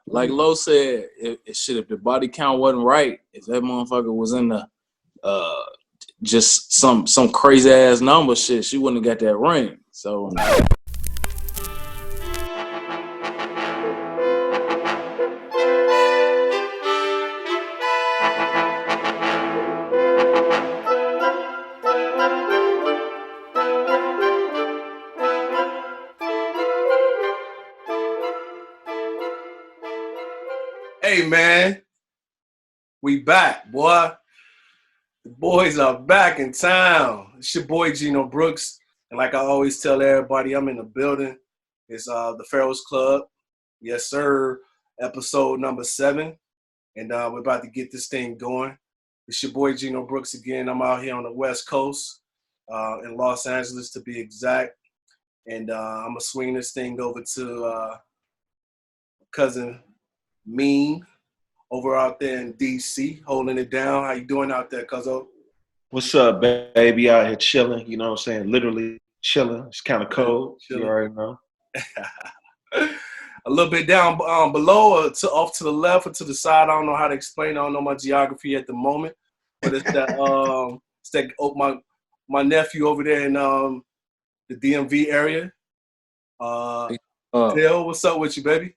like Lo said, if the body count wasn't right, if that motherfucker was in the just some crazy ass number shit, she wouldn't have got that ring. So. Hey, man, we back, boy. The boys are back in town. It's your boy, Geno Brooks. And like I always tell everybody, I'm in the building. It's the PHARAOHS Club. Yes, sir. Episode number 7. And we're about to get this thing going. It's your boy, Geno Brooks again. I'm out here on the West Coast, in Los Angeles to be exact. And I'm going to swing this thing over to cousin Ameen over out there in D.C., holding it down. How you doing out there, cuzzo? What's up, baby? Out here chilling, you know what I'm saying? Literally chilling. It's kind of cold. Chilling. You already know. A little bit down below or off to the left or to the side. I don't know how to explain. I don't know my geography at the moment. But it's that my nephew over there in the DMV area. Gayle, what's up with you, baby?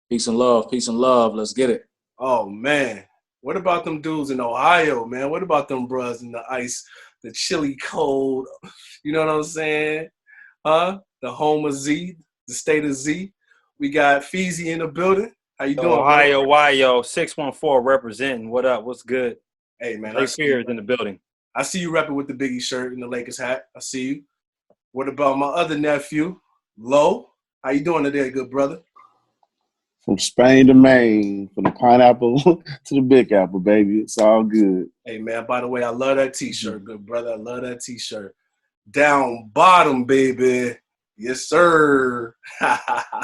Peace and love. Let's get it. Oh, man. What about them dudes in Ohio, man? What about them bros in the ice, the chilly cold? You know what I'm saying? Huh? The home of Z, the state of Z. We got Feezy in the building. How you doing, Ohio, YO, 614 representing. What up? What's good? Hey, man. I see you in the building. I see you repping with the Biggie shirt and the Lakers hat. I see you. What about my other nephew, Lo? How you doing today, good brother? From Spain to Maine, from the pineapple to the big apple, baby. It's all good. Hey, man, by the way, I love that T-shirt, good brother. I love that T-shirt. Down bottom, baby. Yes, sir. I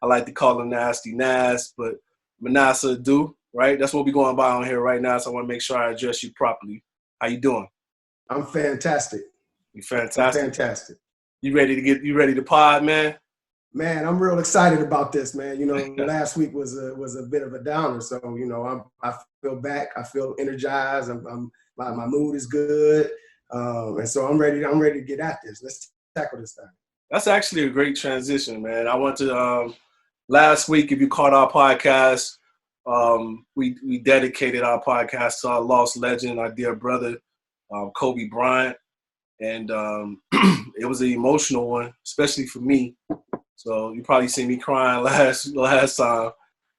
like to call him Nasty Nas, but Manasseh do, right? That's what we're going by on here right now, so I want to make sure I address you properly. How you doing? I'm fantastic. You fantastic? Fantastic. You ready to pod, man? Man, I'm real excited about this, man. You know, last week was a bit of a downer, so you know, I feel back. I feel energized. My mood is good, and so I'm ready to get at this. Let's tackle this thing. That's actually a great transition, man. I went to last week. If you caught our podcast, we dedicated our podcast to our lost legend, our dear brother, Kobe Bryant, and it was an emotional one, especially for me. So you probably seen me crying last time,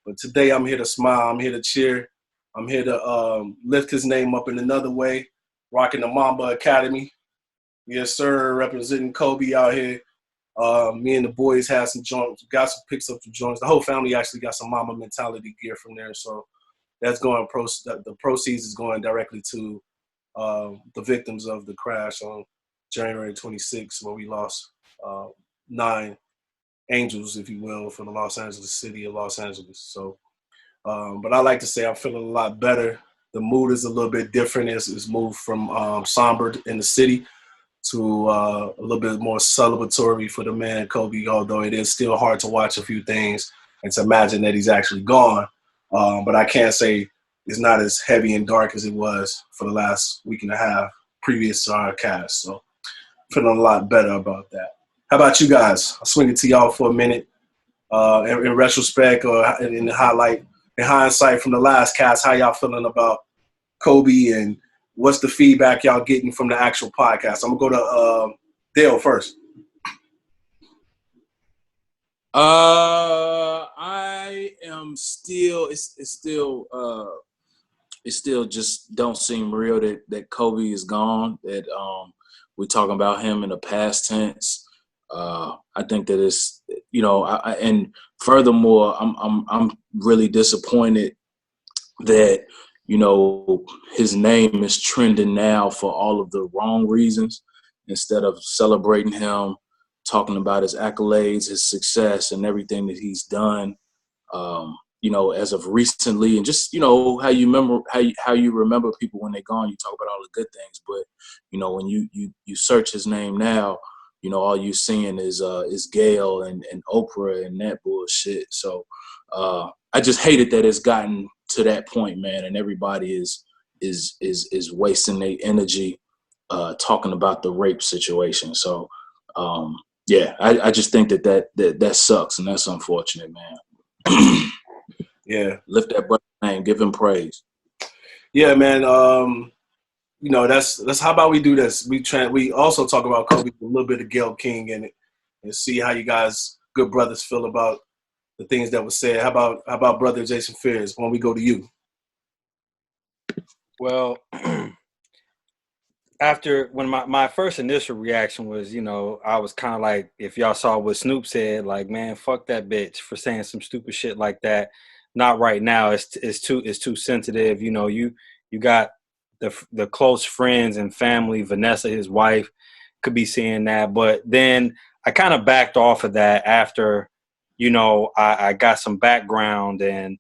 but today I'm here to smile. I'm here to cheer. I'm here to lift his name up in another way. Rocking the Mamba Academy, yes sir. Representing Kobe out here. Me and the boys had some joints. Got some picks up some joints. The whole family actually got some Mamba mentality gear from there. So that's going. The proceeds is going directly to the victims of the crash on January 26th, where we lost 9 angels, if you will, for the Los Angeles city of Los Angeles. So, but I like to say I'm feeling a lot better. The mood is a little bit different. It's moved from somber in the city to a little bit more celebratory for the man Kobe, although it is still hard to watch a few things and to imagine that he's actually gone. But I can't say it's not as heavy and dark as it was for the last week and a half previous to our cast. So feeling a lot better about that. How about you guys? I'll swing it to y'all for a minute. In retrospect or in hindsight from the last cast, how y'all feeling about Kobe and what's the feedback y'all getting from the actual podcast? I'm going to go to Dale first. I am still, it still just don't seem real that Kobe is gone, that we're talking about him in the past tense. I think that it's, you know, and furthermore, I'm really disappointed that, you know, his name is trending now for all of the wrong reasons, instead of celebrating him, talking about his accolades, his success, and everything that he's done. You know, as of recently, and just, you know, how you remember people when they're gone. You talk about all the good things, but you know, when you search his name now, you know, all you're seeing is Gayle and Oprah and that bullshit. So, I just hated that it's gotten to that point, man, and everybody is wasting their energy talking about the rape situation. So yeah, I just think that sucks, and that's unfortunate, man. Yeah. Lift that brother's name, give him praise. Yeah, man. You know, that's how about we do this? We also talk about Kobe, a little bit of Gayle King in it, and see how you guys, good brothers, feel about the things that were said. How about brother Jason Fears when we go to you? Well, when my first initial reaction was, you know, I was kind of like, if y'all saw what Snoop said, like, man, fuck that bitch for saying some stupid shit like that. Not right now. It's too sensitive. You know, you got the close friends and family. Vanessa, his wife, could be seeing that, but then I kind of backed off of that after, you know, I got some background, and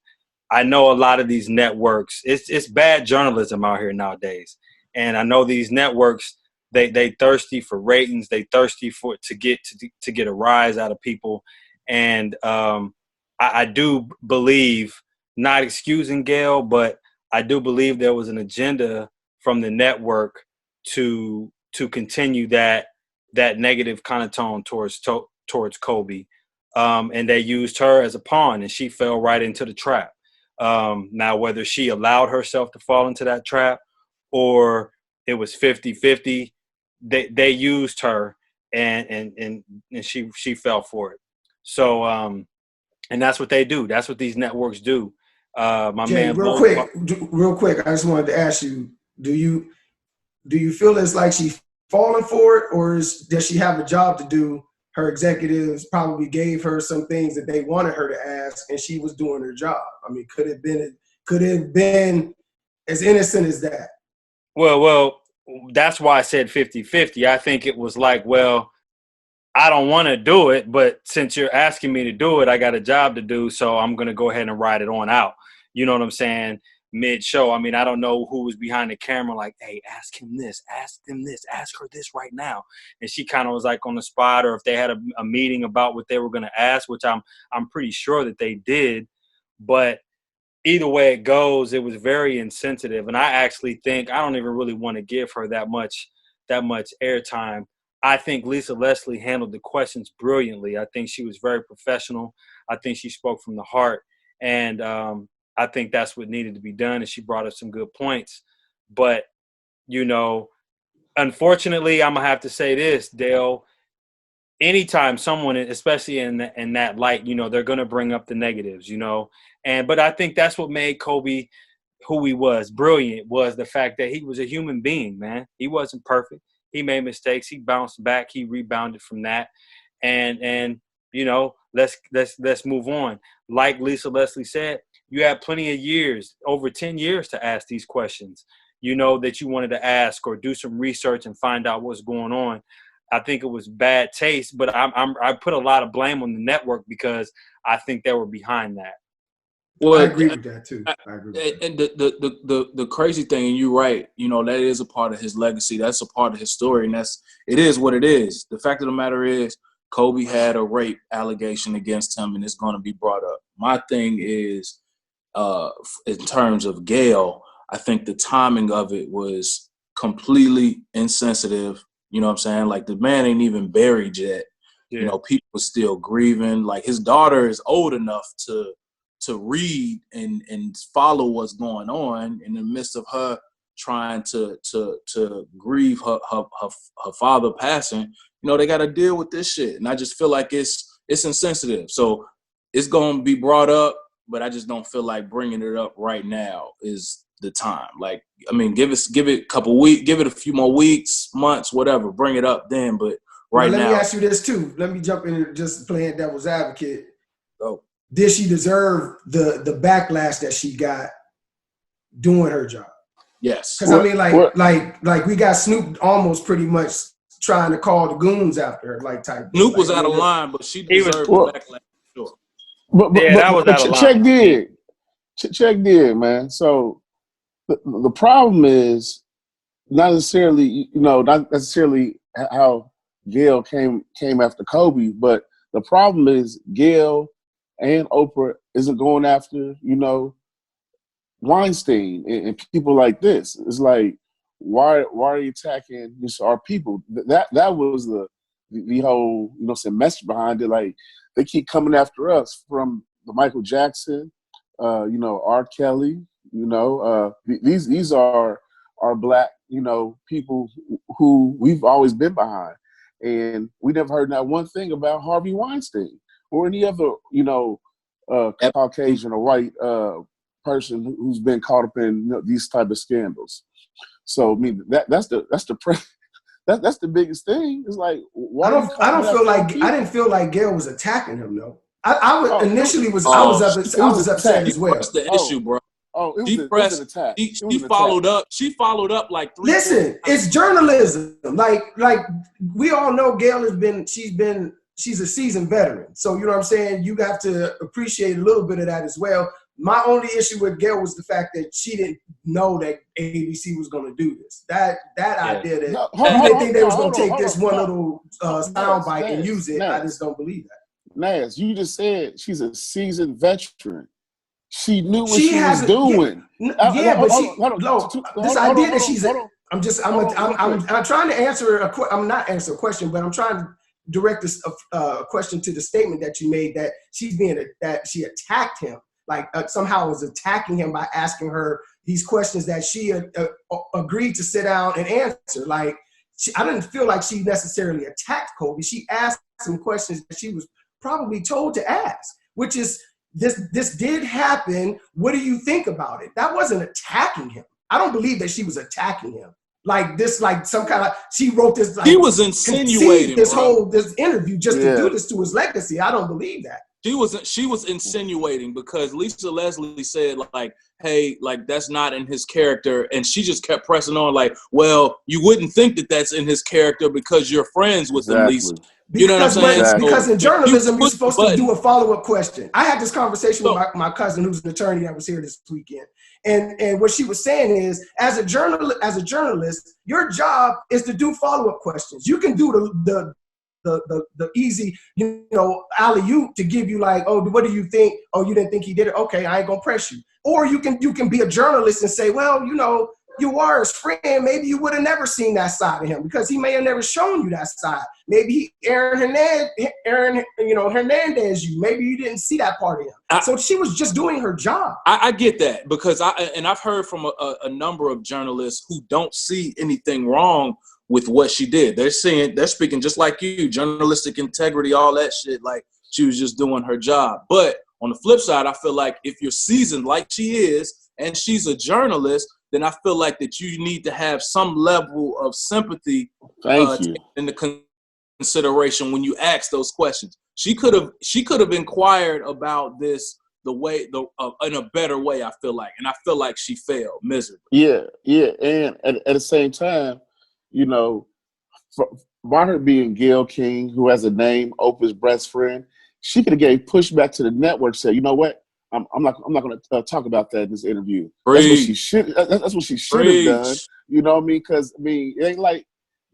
I know a lot of these networks. It's bad journalism out here nowadays, and I know these networks. They thirsty for ratings. They thirsty to get a rise out of people, and I do believe, not excusing Gayle, but I do believe there was an agenda from the network to continue that negative kind of tone towards Kobe, and they used her as a pawn, and she fell right into the trap. Now, whether she allowed herself to fall into that trap or it was 50-50, they used her, and she fell for it. So, and that's what they do. That's what these networks do. My Jay, man, real quick, I just wanted to ask you, do you feel it's like she's falling for it, or does she have a job to do? Her executives probably gave her some things that they wanted her to ask, and she was doing her job. I mean, could it have been as innocent as that? Well, that's why I said 50-50. I think it was like, well, I don't want to do it, but since you're asking me to do it, I got a job to do, so I'm going to go ahead and ride it on out. You know what I'm saying? Mid-show. I mean, I don't know who was behind the camera like, hey, ask him this, ask them this, ask her this right now. And she kind of was like on the spot, or if they had a meeting about what they were going to ask, which I'm pretty sure that they did. But either way it goes, it was very insensitive. And I actually think I don't even really want to give her that much airtime. I think Lisa Leslie handled the questions brilliantly. I think she was very professional. I think she spoke from the heart. And I think that's what needed to be done. And she brought up some good points. But, you know, unfortunately, I'm going to have to say this, Dale. Anytime someone, especially in that light, you know, they're going to bring up the negatives, you know. But I think that's what made Kobe who he was, brilliant, was the fact that he was a human being, man. He wasn't perfect. He made mistakes. He bounced back. He rebounded from that. And you know, let's move on. Like Lisa Leslie said, you had plenty of years, over 10 years, to ask these questions, you know, that you wanted to ask or do some research and find out what's going on. I think it was bad taste, but I put a lot of blame on the network because I think they were behind that. Well, I agree with that too. I agree with that. And the crazy thing, and you're right, you know, that is a part of his legacy. That's a part of his story, and it is what it is. The fact of the matter is, Kobe had a rape allegation against him, and it's going to be brought up. My thing is, in terms of Gayle, I think the timing of it was completely insensitive. You know what I'm saying? Like, the man ain't even buried yet. Yeah. You know, people are still grieving. Like, his daughter is old enough to read and follow what's going on in the midst of her trying to grieve her father passing. You know, they got to deal with this shit. And I just feel like it's insensitive. So it's going to be brought up, but I just don't feel like bringing it up right now is the time. Like, I mean, give it a couple weeks, give it a few more weeks, months, whatever, bring it up then. But right now. Let me ask you this too. Let me jump in and just playing devil's advocate. Go. Did she deserve the backlash that she got doing her job? Yes. Because I mean, like we got Snoop almost pretty much trying to call the goons after her, like type. Snoop was out of line, but she deserved the backlash. Sure. But that was out of line. Check did, man. So the problem is not necessarily how Gayle came after Kobe, but the problem is Gayle and Oprah isn't going after, Weinstein and people like this? It's like, why are you attacking our people? That was the whole message behind it. Like, they keep coming after us, from the Michael Jackson, R. Kelly. These are our Black people who we've always been behind, and we never heard not one thing about Harvey Weinstein or any other Caucasian or white person who's been caught up in these type of scandals. So I mean that's the biggest thing. It's like, why I didn't feel like Gayle was attacking him though. I was upset as well. That's the issue, bro. It was an attack. She followed up. She followed up like 3. Listen, it's journalism. Like we all know, Gayle she's a seasoned veteran. So you know what I'm saying. You have to appreciate a little bit of that as well. My only issue with Gayle was the fact that she didn't know that ABC was going to do this. That idea that you didn't think they was going to take this one little soundbite and use it. I just don't believe that. Nas, you just said she's a seasoned veteran. She knew what she was doing. This idea that she's I'm trying to answer I'm not answering a question, but I'm trying to direct this question to the statement that you made, that that she attacked him, like somehow was attacking him by asking her these questions that she agreed to sit down and answer. Like, I didn't feel like she necessarily attacked Kobe. She asked some questions that she was probably told to ask, which is, this did happen. What do you think about it? That wasn't attacking him. I don't believe that she was attacking him. Like this, like some kind of, she wrote this. Like, he was insinuating this interview just to do this to his legacy. I don't believe that. She was insinuating, because Lisa Leslie said, like, hey, like, that's not in his character, and she just kept pressing on, like, well, you wouldn't think that that's in his character because you're friends with him, Lisa. You know what I'm saying? Exactly. Because in journalism, you're supposed to do a follow-up question. I had this conversation with my cousin, who's an attorney, that was here this weekend. And what she was saying is, as a journalist, your job is to do follow-up questions. You can do the easy, alley-oop to give you, like, oh, what do you think? Oh, you didn't think he did it? Okay, I ain't gonna press you. Or you can be a journalist and say, well, you are his friend. Maybe you would have never seen that side of him, because he may have never shown you that side. Maybe Hernandez, maybe you didn't see that part of him. So she was just doing her job. I get that, because I've heard from a number of journalists who don't see anything wrong with what she did. They're speaking just like you, journalistic integrity, all that shit. Like, she was just doing her job. But on the flip side, I feel like if you're seasoned like she is, and she's a journalist, then I feel like that you need to have some level of sympathy in the consideration when you ask those questions. She could have inquired about this in a better way, I feel like, and I feel like she failed miserably. Yeah, and at the same time, by her being Gayle King, who has a name, Oprah's best friend, she could have gave pushback to the network, said, you know what? I'm not going to talk about that in this interview. That's what she should have done. You know what I mean? Because it ain't like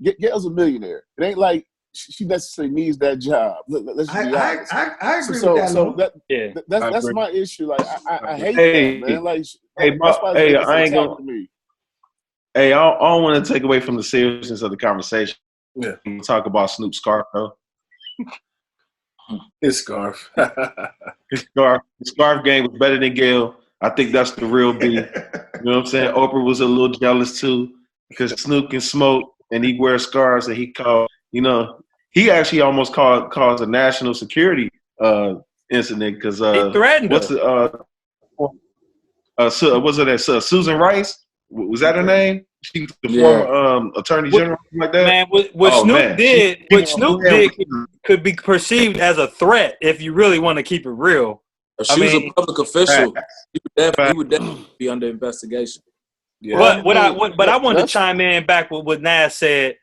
Gayle's a millionaire. It ain't like she necessarily needs that job. Let's be honest. I agree with that. That's my issue. Like, I hate that, man. Like, I ain't gonna. Hey, I don't want to take away from the seriousness of the conversation. Yeah, we talk about Snoop's scarf though. His scarf. His scarf game was better than Gayle. I think that's the real B. You know what I'm saying? Oprah was a little jealous too, because Snoop can smoke and he wears scarves, and he he actually almost caused a national security incident, because he threatened Susan Rice? Was that her name? She was the former attorney general, like that. Man, what Snoop did could be perceived as a threat if you really want to keep it real. If she was a public official, he would definitely be under investigation. Yeah. But I wanted to chime in back with what Nas said.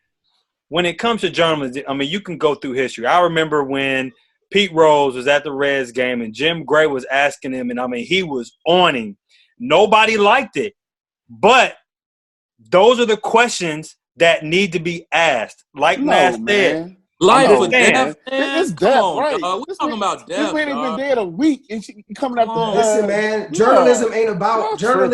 When it comes to journalism, I mean, you can go through history. I remember when Pete Rose was at the Reds game and Jim Gray was asking him, and I mean, he was on him. Nobody liked it. But those are the questions that need to be asked. Like Nas said, Life or understand. death, man. It's Come death, on, right? dog. We're talking about This death, man ain't been dog. dead a week, and she coming Come after. on. Listen, man, No, journalism ain't y'all about tripping.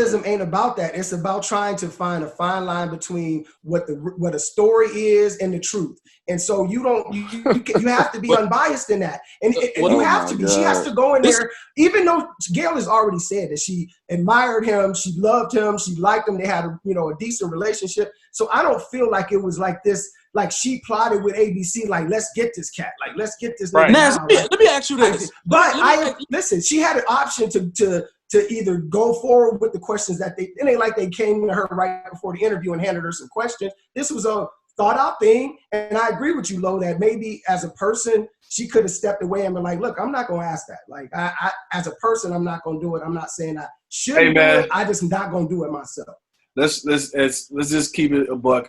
that. It's about trying to find a fine line between what a story is and the truth. And so you have to be But- unbiased in that. And Well, you oh have my to be. She has God. to go in This- there, even though Gayle has already said that she admired him, she loved him, she liked him, they had a decent relationship. So I don't feel like it was like this, like she plotted with ABC, like, let's get this cat, like, let's get this Right. nigga Naz, now. let me ask you this. But Let me- listen, she had an option to either go forward with the questions that it ain't like they came to her right before the interview and handed her some questions. This was a thought out thing. And I agree with you, Lo, that maybe as a person, she could have stepped away and been like, look, I'm not going to ask that. Like, I as a person, I'm not going to do it. I'm not saying I shouldn't do it. I just not going to do it myself. Let's just keep it a buck.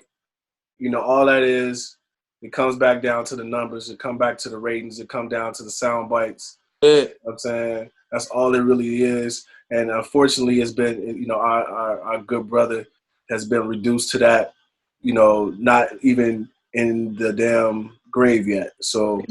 All that is, it comes back down to the numbers. It come back to the ratings. It come down to the sound bites. Yeah. You know what I'm saying? That's all it really is. And unfortunately, it's been, our good brother has been reduced to that, not even in the damn grave yet. So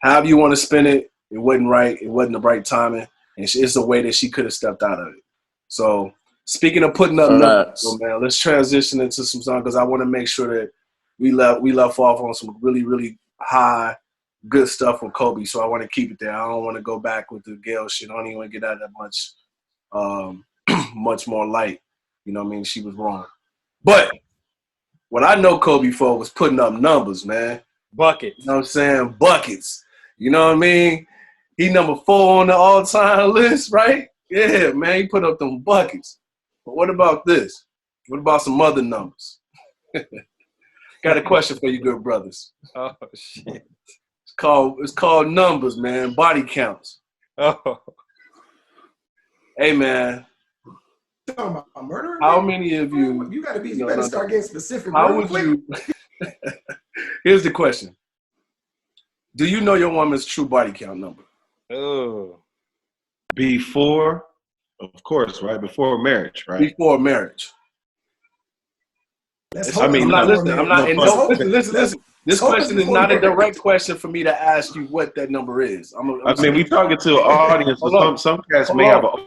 however you want to spin it, it wasn't right. It wasn't the right timing. And it's a way that she could have stepped out of it. So speaking of putting up numbers, man, let's transition into some songs because I want to make sure that we left off on some really, really high, good stuff with Kobe. So I want to keep it there. I don't want to go back with the Gayle shit. I don't even want to get out that much, much more light. You know what I mean? She was wrong. But what I know Kobe for was putting up numbers, man. Buckets. You know what I'm saying? Buckets. You know what I mean? He number 4 on the all-time list, right? Yeah, man, he put up them buckets. But what about this? What about some other numbers? Got a question for you good brothers. Oh, shit. It's called numbers, man. Body counts. Oh. Hey, man. Talking about murder? How many of you? You better start getting specific. How would you? Here's the question: do you know your woman's true body count number? Oh. Before, of course, right? Before marriage, right? Before marriage. Listen. This question is not a direct question for me to ask you what that number is. We talking to an audience, but some cats may have an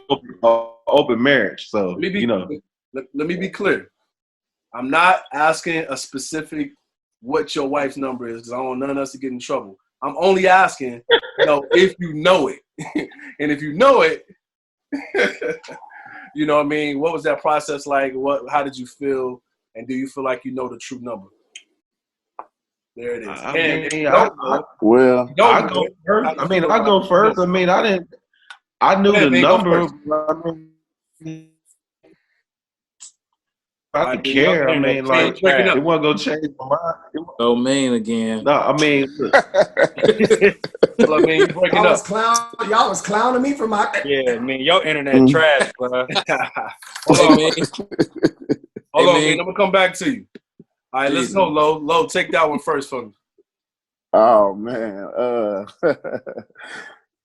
open marriage. So, let me be clear. I'm not asking a specific what your wife's number is because I don't want none of us to get in trouble. I'm only asking, if you know it. And if you know it, you know what I mean? What was that process like? How did you feel? And do you feel like you know the true number? There it is. I'll go first. I'll go first. I knew the number. I didn't care. It wasn't going to change my mind. So mean again. No, y'all was clowning me for my. Yeah, your internet trash, bro. Hold on, man. I'm gonna come back to you. All right, let's go, Lo. Lo, take that one first for me. Oh man,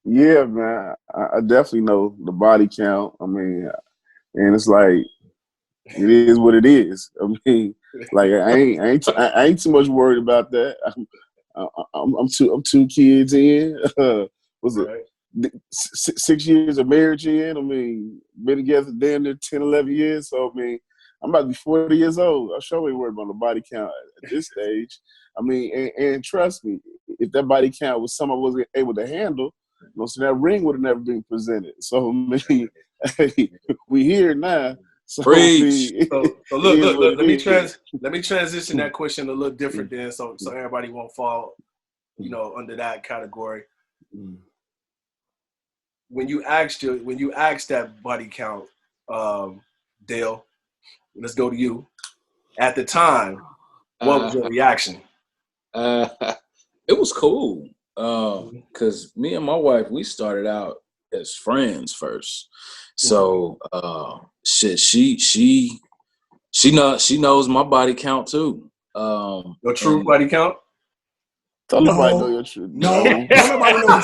yeah, man. I definitely know the body count. And it's like it is what it is. I ain't too much worried about that. I'm two kids in. Was it 6 years of marriage in? Been together damn near 10, 11 years. So I'm about to be 40 years old. I sure ain't worried about the body count at this stage. And trust me, if that body count was something I wasn't able to handle, so that ring would have never been presented. So we here now. So look. Let me transition that question a little different then, so everybody won't fall, under that category. When you asked that body count, Dale, let's go to you. At the time, what was your reaction? It was cool because me and my wife, we started out as friends first. So she knows my body count too. Your true body count? Don't nobody know your truth. No, don't nobody know your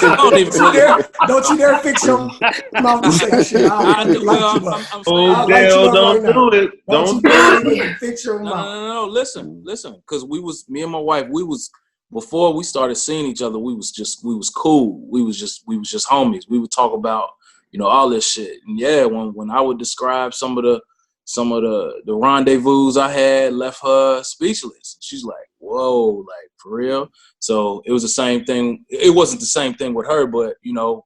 truth. Don't you dare fix your mouth and say that shit. Don't do it. Don't do it. Fix your mouth. No. Listen. Because me and my wife, we before we started seeing each other, we was cool. We was just homies. We would talk about, all this shit. And yeah, when I would describe some of the rendezvous I had, left her speechless. She's like, whoa, like for real. So it was the same thing. It wasn't the same thing with her, but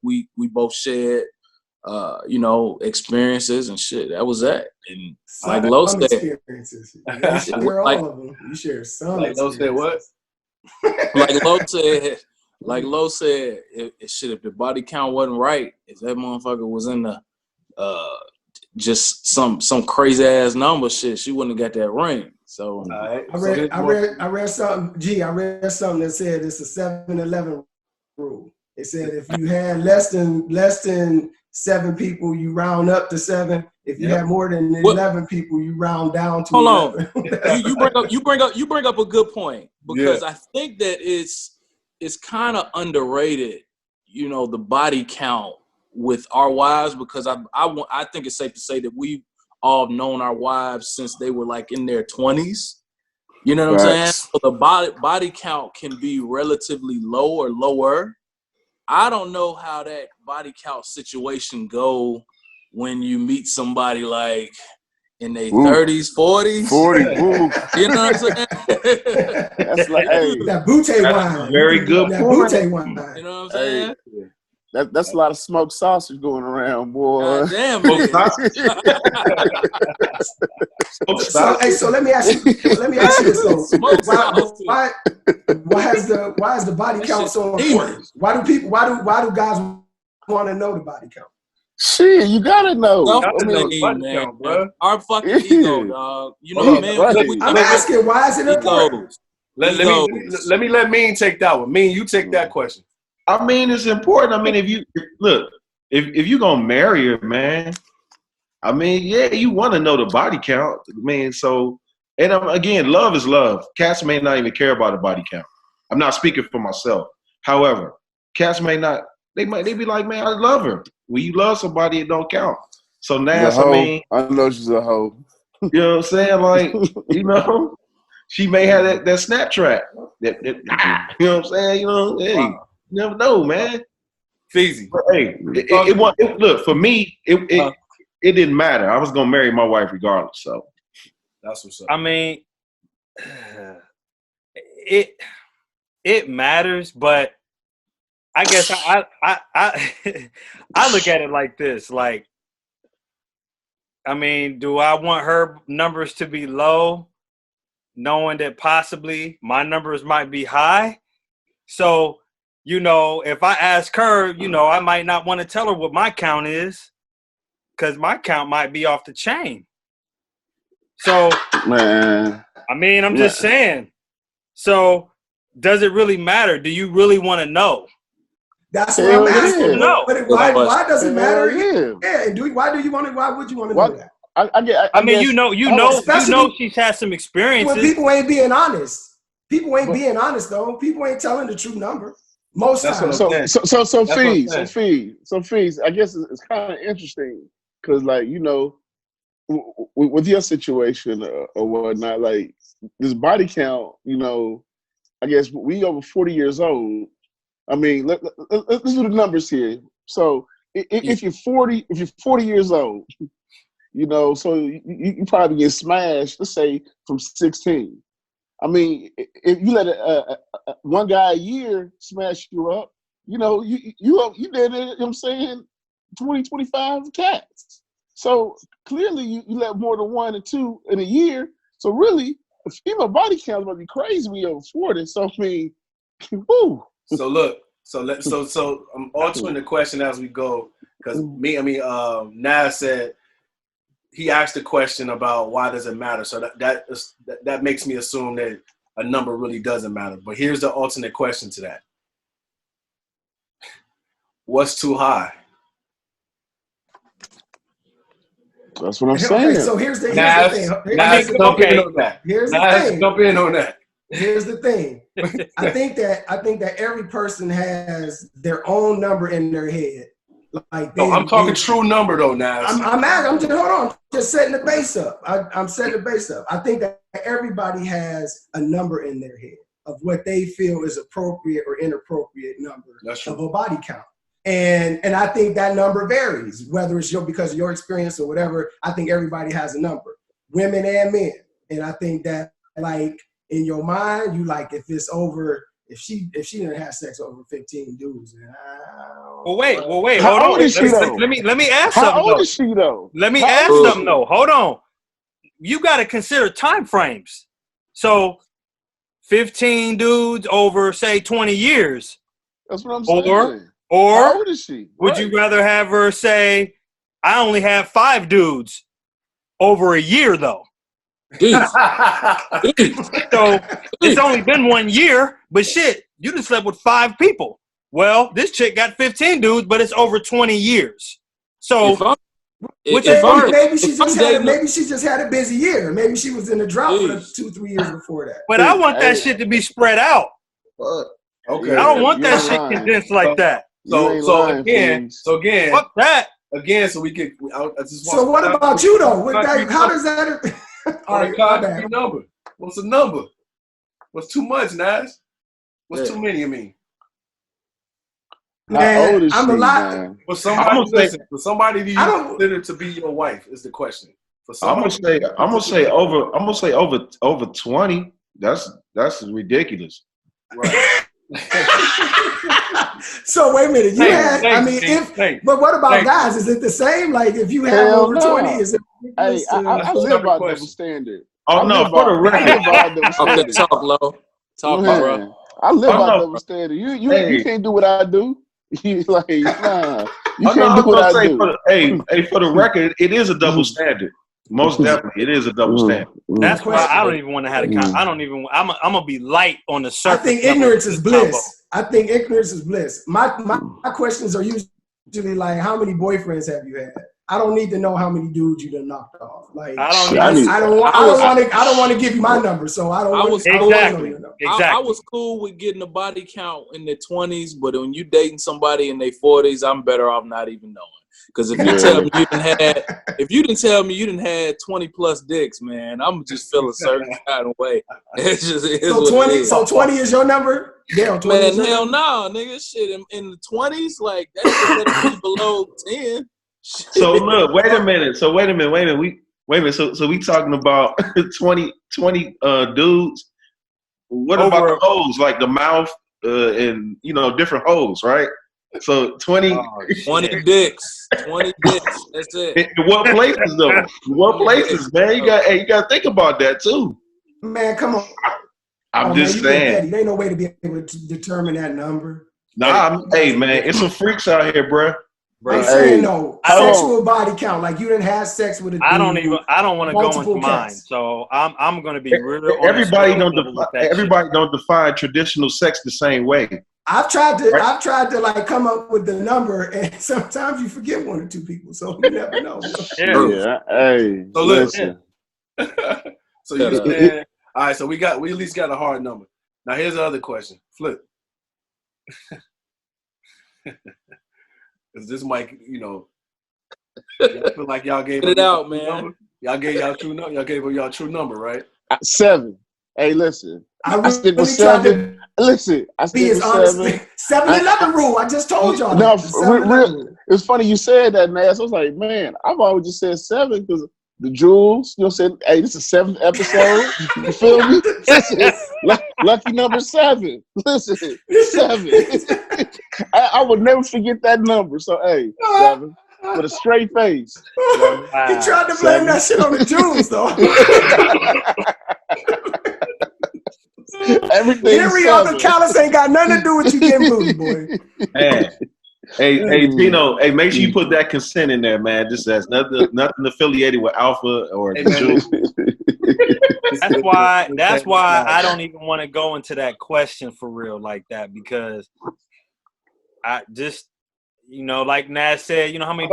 we both shared experiences and shit. That was that. And like Lo said, experiences. You share all of them. You share some. Like Lo said, what? Like Lo said, if the body count wasn't right, if that motherfucker was in the just some crazy ass number shit, she wouldn't have got that ring. So I read something. I read something that said it's a 7-11 rule. It said if you had less than 7 people, you round up to 7. If you have more than 11 people, you round down to 11. Hold on. you bring up a good point, because I think that it's kind of underrated, the body count with our wives, because I think it's safe to say that we've all known our wives since they were like in their 20s. You know what I'm saying? So the body count can be relatively low or lower. I don't know how that body count situation go when you meet somebody like in their 30s, 40s. 40. You know what I'm saying? That's like, hey, that Butte wine. Very good that point. Butte wine. You know what I'm saying? That's a lot of smoked sausage going around, boy. Damn, So let me ask you this though. Why is the body count so important? Why do guys want to know the body count? Shit, you gotta know. Our fucking ego, dog. Man. Right. I'm asking, why is it important? Let me let Mean take that one. Mean, you take that question. I mean, it's important. I mean, if you gonna marry her, man, I mean, yeah, you want to know the body count. I mean, so, and again, love is love. Cats may not even care about the body count. I'm not speaking for myself. However, cats may not. They be like, man, I love her. When you love somebody, it don't count. So now, I know she's a hoe. You know what I'm saying? Like, she may have that Snapchat. You know what I'm saying? Hey, you never know, man. It's easy. But, hey, look, for me, it didn't matter. I was gonna marry my wife regardless. So that's what's up. I mean, it matters, but I guess I look at it like this. Like, I mean, do I want her numbers to be low, knowing that possibly my numbers might be high? So, if I ask her, I might not want to tell her what my count is, because my count might be off the chain. So, man, I mean, I'm just saying. So, does it really matter? Do you really want to know? That's what I'm asking. No. Why does it matter? Yeah. And why would you want to know that? I mean, you know, she's had some experiences. When people ain't being honest. People ain't being honest though. People ain't telling the true number. Most times. So fees. I guess it's kind of interesting because, like, with your situation or whatnot, like this body count, I guess we over 40 years old. I mean, let's do the numbers here. So if you're 40 years old, so you probably get smashed, let's say from 16. I mean, if you let one guy a year smash you up, you did it, I'm saying, 20, 25 cats. So clearly you let more than 1 or 2 in a year. So really, the female body count is going to be crazy when you're over 40. So I mean, woo. So look, so I'm altering the question as we go, because Nas said he asked the question about why does it matter. So that makes me assume that a number really doesn't matter. But here's the alternate question to that: what's too high? That's what I'm saying. Okay, so here's the thing. Jump in on that. Here's the thing. I think that every person has their own number in their head. Like I'm talking true number though, Nas. I'm just setting the base up. I'm setting the base up. I think that everybody has a number in their head. of what they feel is appropriate or inappropriate number That's of true. a body count. And I think that number varies, whether it's because of your experience or whatever. I think everybody has a number, women and men. And I think that, like, in your mind, you like, if it's over, if she didn't have sex over 15 dudes, then Well, wait, How hold old on. is she, though? Let me ask How something. old Though. is she, though? Let me How ask old is something she? though. Hold on. You got to consider time frames. So 15 dudes over, say, 20 years. That's what I'm saying. Or How old is she? would you rather have her say, I only have 5 dudes over a year, though? Jeez. So it's only been 1 year, but shit, you just slept with 5 people. Well, this chick got 15 dudes, but it's over 20 years. So maybe she just had a busy year. Maybe she was in a drought for the 2-3 years before that. But I want that shit to be spread out. Okay. I don't want that shit condensed like that. So again, fuck that. Again, so we get. So what about you though? How does that? All right, my bad. Number. What's the number? What's too much, Nas? What's too many? I mean, how old is I'm she, a lot. man? For somebody do you consider to be your wife is the question. I'm gonna say over 20. That's ridiculous. Right. So wait a minute. But what about guys? Is it the same? Like if you have over 20, is it? Hey, I live by double standard. Oh no, for the record. Okay, talk low. Talk, bro. I live by double standard. You can't do what I do. You like, nah. You can't do what I do. For the record, it is a double standard. Most definitely, it is a double standard. That's why I don't even want to have a con. I don't even. I'm gonna be light on the surface. I think ignorance is bliss. I think ignorance is bliss. My questions are usually like, how many boyfriends have you had? I don't need to know how many dudes you done knocked off. Like I don't want to give you my number, so I don't. I Exactly. was cool with getting a body count in their 20s, but when you dating somebody in their 40s, I'm better off not even knowing. Because if you tell me you didn't had 20 plus dicks, man, I'm just feeling a certain kind of way. It just is so 20. So 20 is your number? Yeah, 20. Man, hell no, nigga. Shit, in the 20s, like that's better be below 10. Shit. So look, wait a minute. So wait a minute. So we talking about 20 dudes. What about the hoes, like the mouth and different hoes, right? So 20 dicks. 20 dicks. That's it. In what places though? What places, man? You got to think about that too. Man, come on. I'm just saying. There ain't no way to be able to determine that number. Nah, hey man, it's some freaks out here, bruh. I'm saying no. Sexual body count. Like you didn't have sex with a dude. I don't want to go into mine. So I'm going to be real. Everybody don't define traditional sex the same way. I've tried to like come up with the number, and sometimes you forget 1 or 2 people, so you never know. Yeah. Hey. So listen. So you said, all right. So we at least got a hard number. Now here's the other question. Flip. Because this might, y'all feel like y'all gave it out, man. Number? Y'all gave y'all true number. Y'all gave her y'all true number, right? 7. Hey, listen. I stick with 7. Listen, I stick with 7. 7-11 rule. I just told y'all. No, it's funny you said that, Nas. I was like, man, I've always just said 7 because the jewels, said, hey, this is 7th episode. You feel me? Listen, lucky number 7. Listen, 7. I would never forget that number. So, hey, 7. With a straight face. He tried to blame that shit on the jewels, though. Everything. Henry Arthur Callis ain't got nothing to do with you getting booty, boy. Hey, Geno. Hey, make sure you put that consent in there, man. This has nothing affiliated with Alpha or Jewel. That's why I don't even want to go into that question for real like that, because I just, like Nas said, how many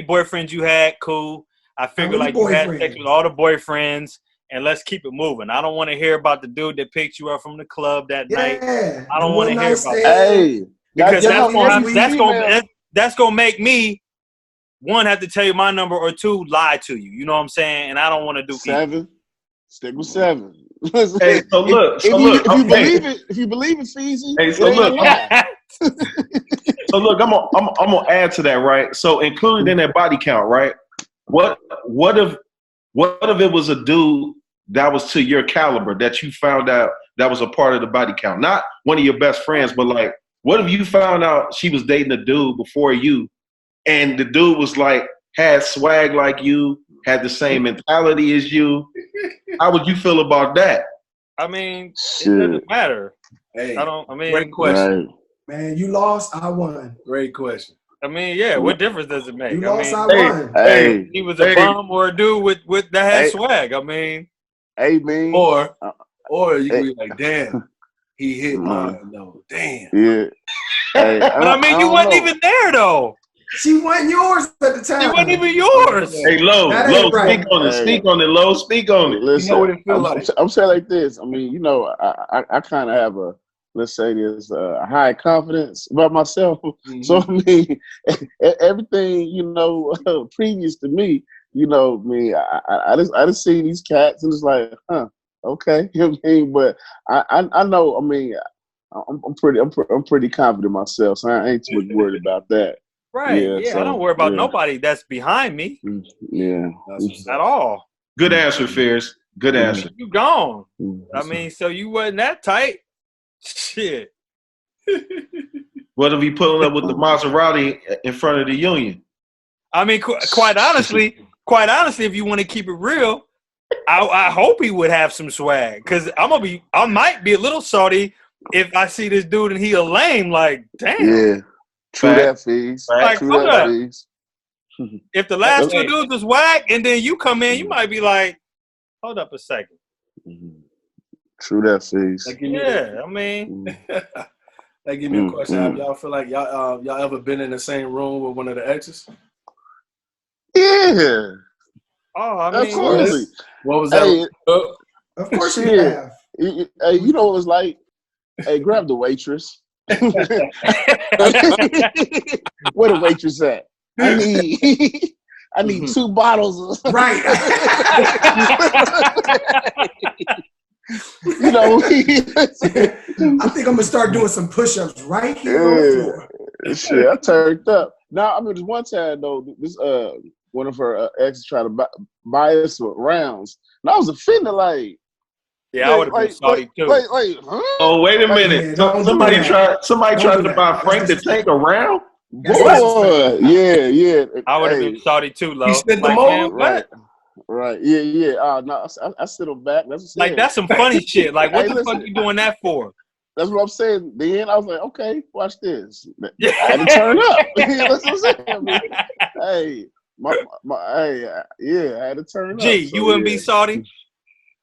boyfriends you had? Cool. I figured like you had sex with all the boyfriends. And let's keep it moving. I don't want to hear about the dude that picked you up from the club that night. I don't want to hear about that. Hey, because that's gonna make me, 1, have to tell you my number, or 2, lie to you. You know what I'm saying? And I don't want to do 7. Stick with 7. Hey, so look, if you believe it, Feezy. Hey, so look, I'm gonna add to that, right? So included in that body count, right? What if it was a dude that was to your caliber that you found out that was a part of the body count? Not one of your best friends, but like, what if you found out she was dating a dude before you, and the dude was like had swag like you, had the same mentality as you? How would you feel about that? I mean, it doesn't matter. Hey, great question. Right. Man, you lost, I won. Great question. I mean, yeah, what difference does it make? You lost, I won. Hey, he was a bum or a dude with that had swag. I mean, man. Or you can be like, damn, he hit mine though. Damn. Yeah. Hey, but I mean, you wasn't even there though. She wasn't yours at the time. She wasn't even yours. Hey, Lo, right. speak on it. Speak on it, Lo. Speak on it. Listen, you know what it feels like. I'm saying like this. I mean, you know, I kind of have a, let's say this, high confidence about myself. Mm-hmm. So, I mean, everything, you know, previous to me, you know, me, I just see these cats and it's like, okay. You know what I mean? But I know, I mean, I'm pretty confident myself, so I ain't too much worried about that. Right. Yeah, so, I don't worry about nobody that's behind me. Yeah. At all. Good answer, Fierce. Good answer. You gone. I mean, so you wasn't that tight. Shit. What if he pulling up with the Maserati in front of the Union? I mean, quite honestly, if you want to keep it real, I hope he would have some swag. Because I might be a little salty if I see this dude and he a lame, like, damn. Yeah. True that, Fees. Like, True that, Fees. If the last two dudes was whack and then you come in, you might be like, hold up a second. True that, Fees. Yeah, I mean. That give me a question. Y'all feel like y'all ever been in the same room with one of the exes? Yeah. Oh, I mean. Of course. What was that? Hey, of course you have. Hey, you know what it's like? Hey, grab the waitress. Where the waitress at? I need 2 bottles. Right. You know, I think I'm gonna start doing some push-ups right here on the floor. Shit, I turned up. Now, I mean, there's one time though, this one of her exes tried to buy us some rounds, and I was offended. Like, yeah, I would have been salty too. Huh? Oh, wait a minute! Somebody tried to buy Frank the Tank a round. Boy, yeah. I would have been salty too, Lo. He spent the moment, right. Yeah. No, I sit on back. That's like that's some funny shit. Like, what the fuck you doing that for? That's what I'm saying. Then I was like, okay, watch this. I had to turn up. That's what I'm saying. I mean, hey, I had to turn up. Gee, you wouldn't be salty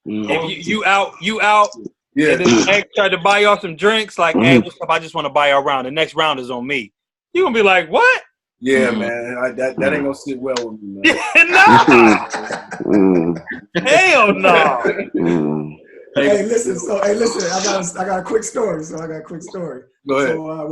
if you out. Yeah. And then the ex tried to buy y'all some drinks. Like, hey, what's up? I just want to buy y'all a round. The next round is on me. You gonna be like, what? Yeah, man. That ain't gonna sit well with me, man. No. Hell no. Hey, listen. I got a quick story. Go ahead. So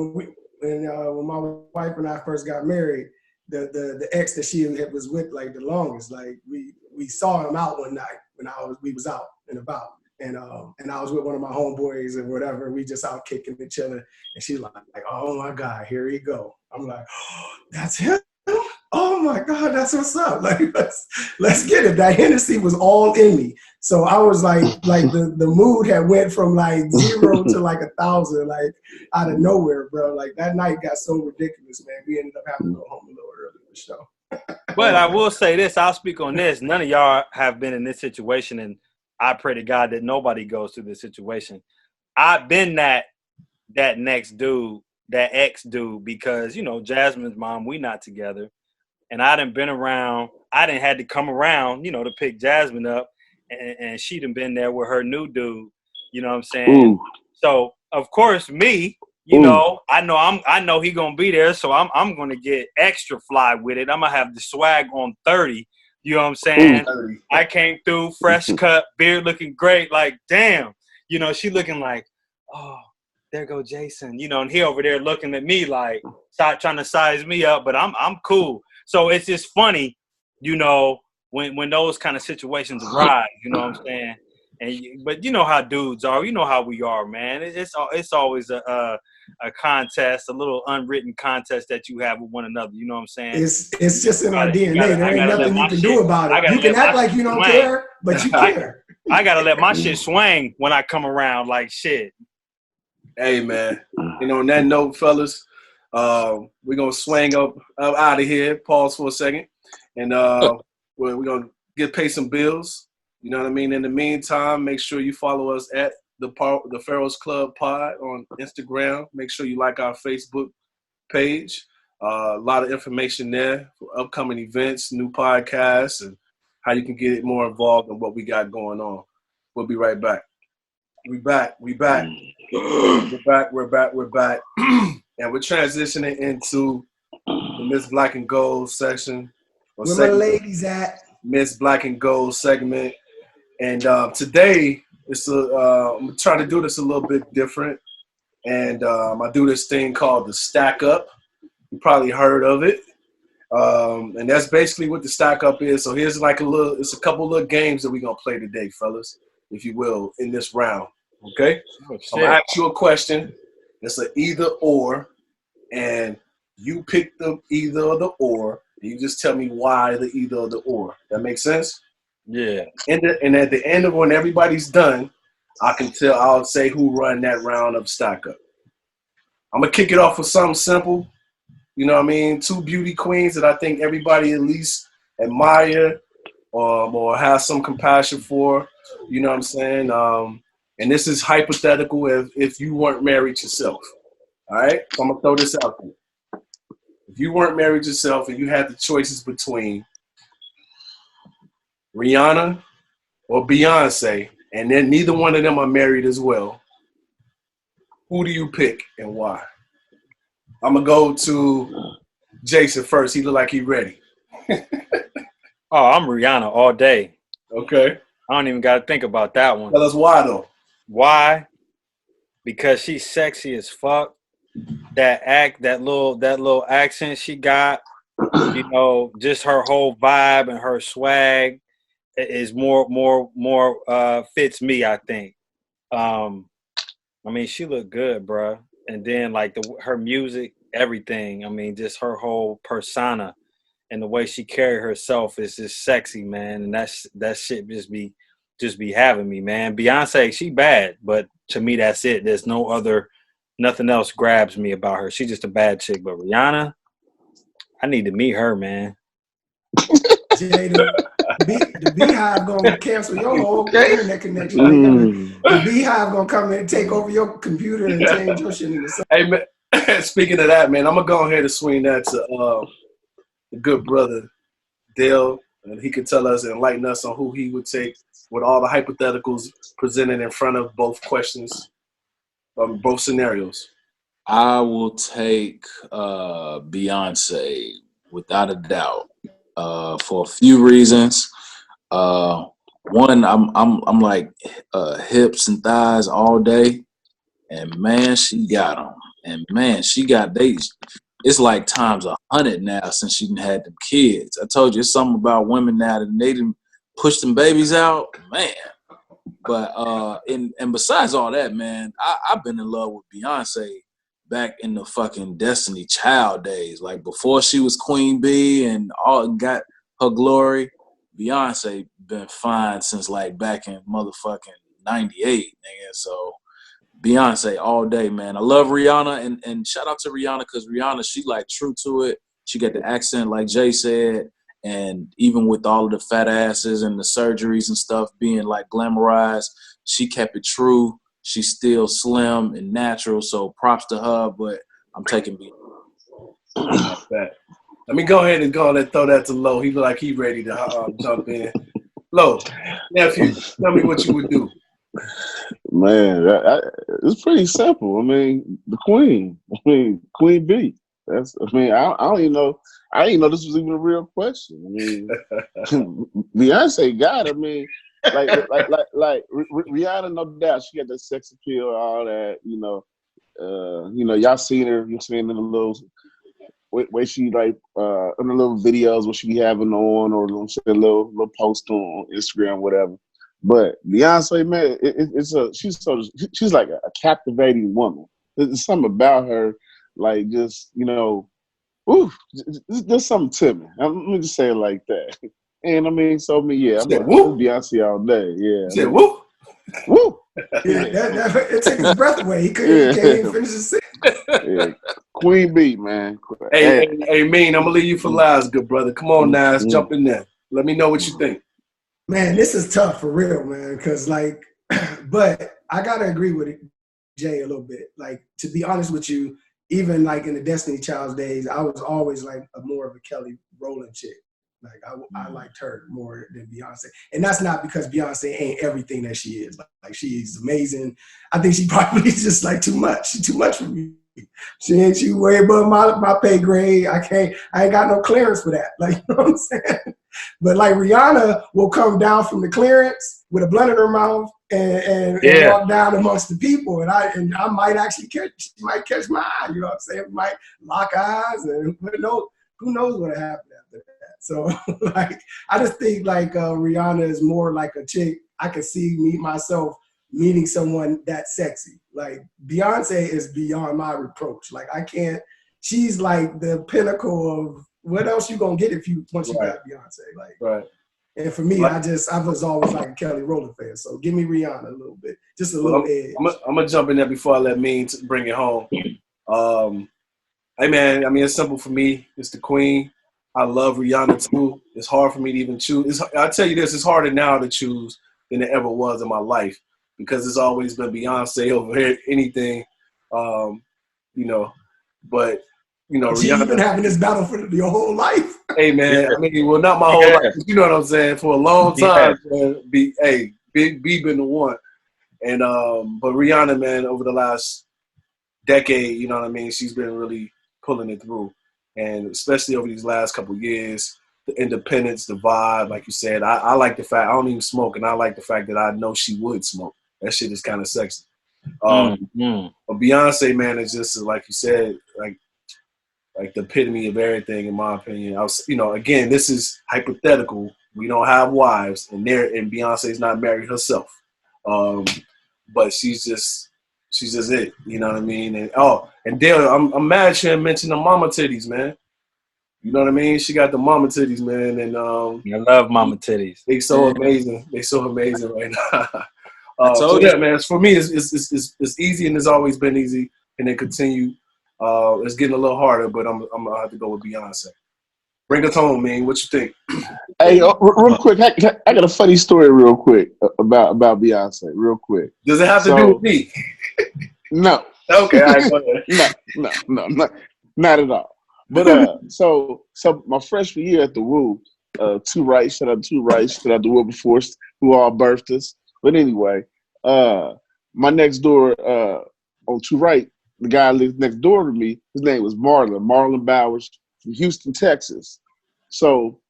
when my wife and I first got married, the ex that she was with like the longest, like we saw him out one night when we was out and about, and I was with one of my homeboys and whatever. We just out kicking and chilling, and she's like, oh my God, here he go. I'm like, oh, that's him. Oh my God, that's what's up. Like, let's get it. That Hennessy was all in me. So I was like the mood had went from like 0 to like 1,000, like out of nowhere, bro. Like that night got so ridiculous, man. We ended up having to go home a little early for sure. But I will say this, I'll speak on this. None of y'all have been in this situation, and I pray to God that nobody goes through this situation. I've been that next dude, that ex dude, because, you know, Jasmine's mom, we not together. And I done been around, I done had to come around, you know, to pick Jasmine up. And she done been there with her new dude. You know what I'm saying? Ooh. So, of course, me, you know, I know he gonna be there. So I'm gonna get extra fly with it. I'm gonna have the swag on 30. You know what I'm saying? I came through, fresh cut, beard looking great. Like, damn. You know, she looking like, oh, there go Jason. You know, and he over there looking at me like, stop trying to size me up. But I'm cool. So it's just funny, you know, when those kind of situations arise, you know what I'm saying? But you know how dudes are. You know how we are, man. It's always a contest, a little unwritten contest that you have with one another. You know what I'm saying? It's just in our DNA. There I ain't gotta nothing you can do about I it. gotta You can let act my like shit you don't swing. care, but you care. I gotta let my shit swing when I come around like shit. Hey, man. You know, on that note, fellas, we're going to swing up out of here. Pause for a second. And we're going to pay some bills. You know what I mean? In the meantime, make sure you follow us at the Pharaohs Club Pod on Instagram. Make sure you like our Facebook page. A lot of information there for upcoming events, new podcasts, and how you can get more involved in what we got going on. We'll be right back. We back. We're back. And we're transitioning into the Miss Black and Gold section. Where my ladies at? Miss Black and Gold segment. And today, I'm trying to do this a little bit different. And I do this thing called the StackUP. You probably heard of it. And that's basically what the StackUP is. So here's it's a couple little games that we're going to play today, fellas, if you will, in this round. Okay? Oh, I'm going to ask you a question. It's an either or. And you pick the either or the or. And you just tell me why the either or the or. That makes sense? Yeah. And at the end of when everybody's done, I'll say who run that round of StackUP. I'm going to kick it off with something simple. You know what I mean? Two beauty queens that I think everybody at least admire or has some compassion for. You know what I'm saying? And this is hypothetical if you weren't married yourself. All right? So I'm going to throw this out there. If you weren't married yourself and you had the choices between Rihanna or Beyonce, and then neither one of them are married as well, who do you pick and why? I'm going to go to Jason first. He look like he ready. Oh, I'm Rihanna all day. Okay. I don't even got to think about that one. Tell us why, though. Why? Because she's sexy as fuck. That little accent she got, you know, just her whole vibe and her swag is more fits me, I think. I mean, she looked good, bro. And then like her music, everything. I mean, just her whole persona and the way she carry herself is just sexy, man. And that shit just be having me, man. Beyonce, she bad, but to me that's it. There's nothing else grabs me about her. She's just a bad chick. But Rihanna, I need to meet her, man. Jay, the Beehive gonna cancel your whole internet connection. The Beehive gonna come in and take over your computer and change your shit into something. Hey, man, speaking of that, man, I'm going to go ahead and swing that to the good brother, Dale, and he can tell us and enlighten us on who he would take with all the hypotheticals presented in front of both questions, both scenarios. I will take Beyonce without a doubt for a few reasons. One, I'm like hips and thighs all day, and man, she got them, and man, she got these. It's like times 100 now since she had them kids. I told you, it's something about women now that they didn't push them babies out, man. But and besides all that, man, I've been in love with Beyonce back in the fucking Destiny Child days, like before she was Queen Bee and all got her glory. Beyonce been fine since like back in motherfucking 98, nigga. So Beyonce all day, man. I love Rihanna and shout out to Rihanna because Rihanna, she like true to it. She got the accent like Jay said. And even with all of the fat asses and the surgeries and stuff being like glamorized, she kept it true. She's still slim and natural, so props to her, but I'm taking Beyonce. Let me go ahead and throw that to Lo. He look like he ready to jump in. Lo, nephew, tell me what you would do. Man, it's pretty simple. I mean, the Queen. I mean, Queen B. I don't even know. I didn't know this was even a real question. I mean, Beyonce got it. I mean, like Rihanna, no doubt, she got that sex appeal, all that. You know, y'all seen her. You've seen in the little where she like in the little videos what she be having on, or a little post on Instagram, whatever. But Beyonce, man, she's like a captivating woman. There's something about her, like just ooh, there's something to me. Let me just say it like that. And I mean, I'm Beyonce all day. Yeah. You said woo. Woo. Yeah, it took his breath away. He can't even finish his sentence. Yeah. Queen Bee, man. Hey, Ameen, I'm gonna leave you for last, good brother. Come on, Nas, jump in there. Let me know what you think. Man, this is tough for real, man. Because but I gotta agree with Jay a little bit. Like, to be honest with you, even like in the Destiny Child's days, I was always like more of a Kelly Rowland chick. Like I liked her more than Beyonce, and that's not because Beyonce ain't everything that she is. Like she's amazing. I think she probably is just like too much. She's too much for me. She way above my pay grade. I ain't got no clearance for that. Like, you know what I'm saying? But like Rihanna will come down from the clearance with a blunt in her mouth and walk down amongst the people, and I might actually she might catch my eye. You know what I'm saying? We might lock eyes, and who knows what happened after that. So like, I just think like Rihanna is more like a chick I could see myself meeting someone that sexy. Like Beyonce is beyond my reproach. Like I can't. She's like the pinnacle of what else you gonna get once you got Beyonce. Like, right. And for me, I was always like a Kelly Rowland fan. So give me Rihanna a little bit, just a little edge. I'm gonna jump in there before I let Mean bring it home. Hey man, I mean it's simple for me. It's the queen. I love Rihanna too. It's hard for me to even choose. I'll tell you this: it's harder now to choose than it ever was in my life because it's always been Beyonce over anything. But Rihanna. You've been having this battle for your whole life. Hey man, I mean, well, not my whole life. But you know what I'm saying? For a long time, Big B been the one. And but Rihanna, man, over the last decade, you know what I mean, she's been really pulling it through. And especially over these last couple of years, the independence, the vibe, like you said, I like the fact I don't even smoke, and I like the fact that I know she would smoke. That shit is kind of sexy. But Beyonce, man, is just like you said, like the epitome of everything, in my opinion. Again, this is hypothetical. We don't have wives, and Beyonce's not married herself. But she's just it. You know what I mean? And Dale, I'm mad she didn't mention the mama titties, man. You know what I mean? She got the mama titties, man. And I love mama titties. They so amazing. They so amazing right now. Man. For me, it's easy, and it's always been easy, and it continue. It's getting a little harder, but I'm gonna have to go with Beyonce. Bring us home, man. What you think? Hey, real quick, I got a funny story real quick about Beyonce, real quick. Does it have to do with me? No. Okay, all right, go ahead. No, not at all. But so my freshman year at the Woo, Two Rights, shout out to Wilberforce, who all birthed us. But anyway, my next door on Two Right, the guy lived next door to me. His name was Marlon Bowers from Houston, Texas. So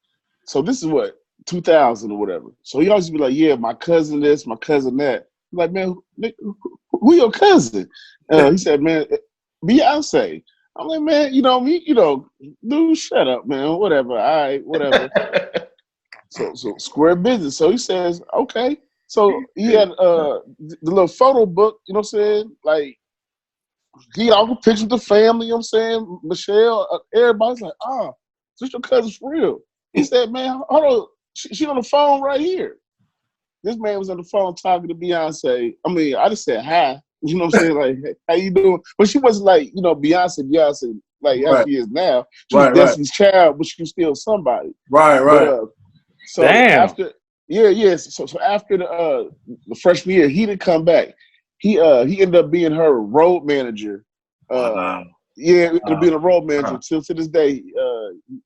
this is what 2000 or whatever. So he always be like, "Yeah, my cousin this, my cousin that." I'm like, man, who your cousin? He said, "Man, Beyonce." I'm like, man, dude, shut up, man. Whatever, all right, whatever. so square business. So he says, okay. So he had the little photo book, you know what I'm saying? Like, he had all the pictures of the family, you know what I'm saying? Michelle, everybody's like, is this your cousin for real? He said, man, hold on. She on the phone right here. This man was on the phone talking to Beyonce. I mean, I just said hi. You know what I'm saying? Like, hey, how you doing? But she wasn't like, Beyonce, like how she is now. She was Destiny's child, but she was still somebody. Right. But, so damn. After, So after the freshman year, he didn't come back. He ended up being her road manager. Being a road manager till to this day.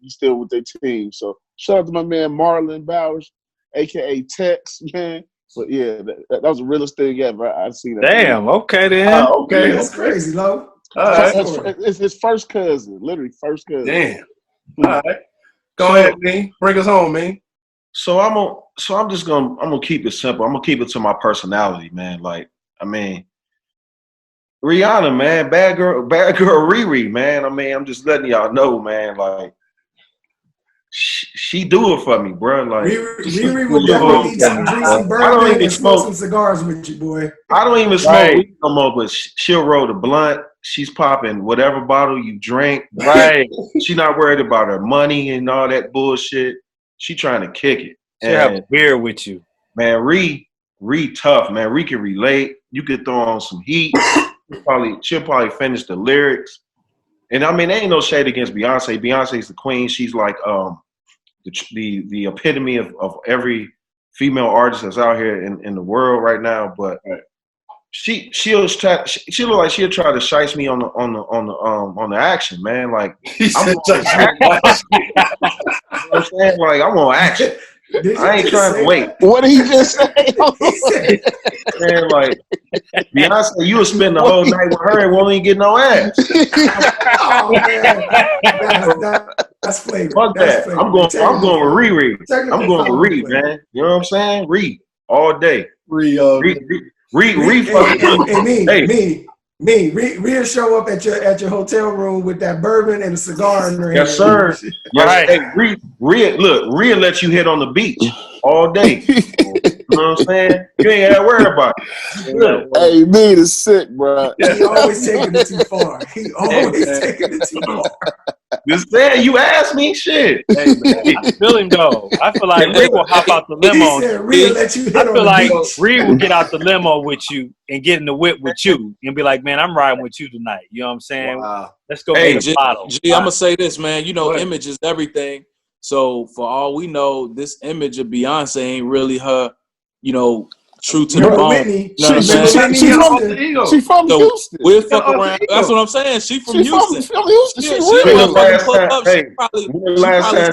He's still with their team. So shout out to my man Marlon Bowers, aka Tex, man. But yeah, that was the realest thing ever I've seen. Damn. Okay then. Okay, That's crazy, Lo. It's his first cousin, literally first cousin. Damn. All right, go ahead, man. Bring us home, man. So I'm gonna keep it simple. I'm gonna keep it to my personality, man. Like, I mean, Rihanna, man, bad girl Riri, man. I mean, I'm just letting y'all know, man. Like, she do it for me, bro. Like Riri will definitely drink some bourbon and smoke some cigars with you, boy. I don't even smoke weed no more, but she'll roll the blunt. She's popping whatever bottle you drink. Right. She not worried about her money and all that bullshit. She trying to kick it. She'll have a beer with you. Man, Ree tough, man. Ree can relate. You could throw on some heat. She'll probably finish the lyrics. And I mean, there ain't no shade against Beyonce. Beyonce's the queen. She's like the epitome of every female artist that's out here in the world right now. But she'll look like she'll try to shice me on the action, man. Like I'm saying, like I want action. I ain't trying to wait. What did he just say? Man, like Beyonce, you would spend the whole night with her and won't even get no ass. Oh man, that's flavor. Fuck that. Flavor. I'm going with Riri. I'm going with Riri, man. You know what I'm saying? Riri all day. Riri Riri show up at your hotel room with that bourbon and a cigar in her hand. Yes, sir. Right. Hey, Riri let you hit on the beach all day. You know what I'm saying? You ain't got to worry about it. Hey, Mean is sick, bro. He always taking it too far. He always taking it too far. Just saying, you asked me, shit. Hey, man, I feel him though. I feel like Ree will hop out the limo. I feel like Ree will get out the limo with you and get in the whip with you and be like, "Man, I'm riding with you tonight." You know what I'm saying? Wow. Let's go get a bottle. G, I'm gonna say this, man. You know, image is everything. So for all we know, this image of Beyonce ain't really her. You know, true to the bone. She's from Houston. We'll fuck around. That's what I'm saying. She from Houston. From Houston. She probably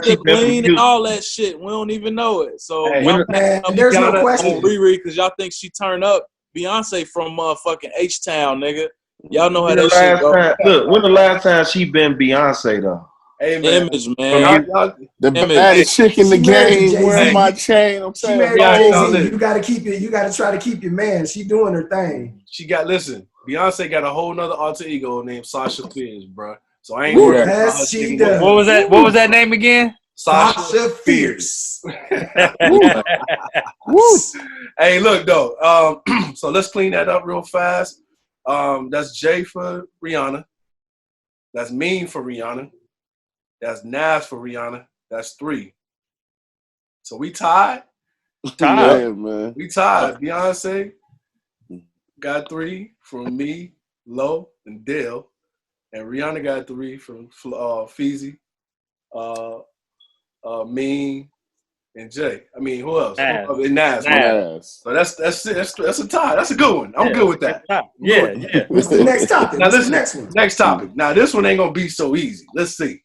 still clean and all that shit. We don't even know it. So there's no question. Riri, because y'all think she turned up. Beyonce from motherfucking H-Town, nigga. Y'all know how that shit go. Look, when the last time she been Beyonce though? Hey, man. Image, man. The baddest chick in the game wearing my chain. I'm saying, you gotta keep it. You gotta try to keep your man. She doing her thing. Beyonce got a whole nother alter ego named Sasha Fierce, bro. So I ain't worried about her. She does. What was that name again? Sasha Fierce. Hey, look though. So let's clean that up real fast. That's J for Rihanna. That's Mean for Rihanna. That's Nas for Rihanna. That's 3. So we tied. Yeah, man. We tied. Beyonce got 3 from me, Lo, and Dale. And Rihanna got 3 from Feezy, Mean, and Jay. I mean, who else? Nas. So that's a tie. That's a good one. I'm good with that. Yeah. What's the next topic? Now this next one. Next topic. Now this one ain't gonna be so easy. Let's see.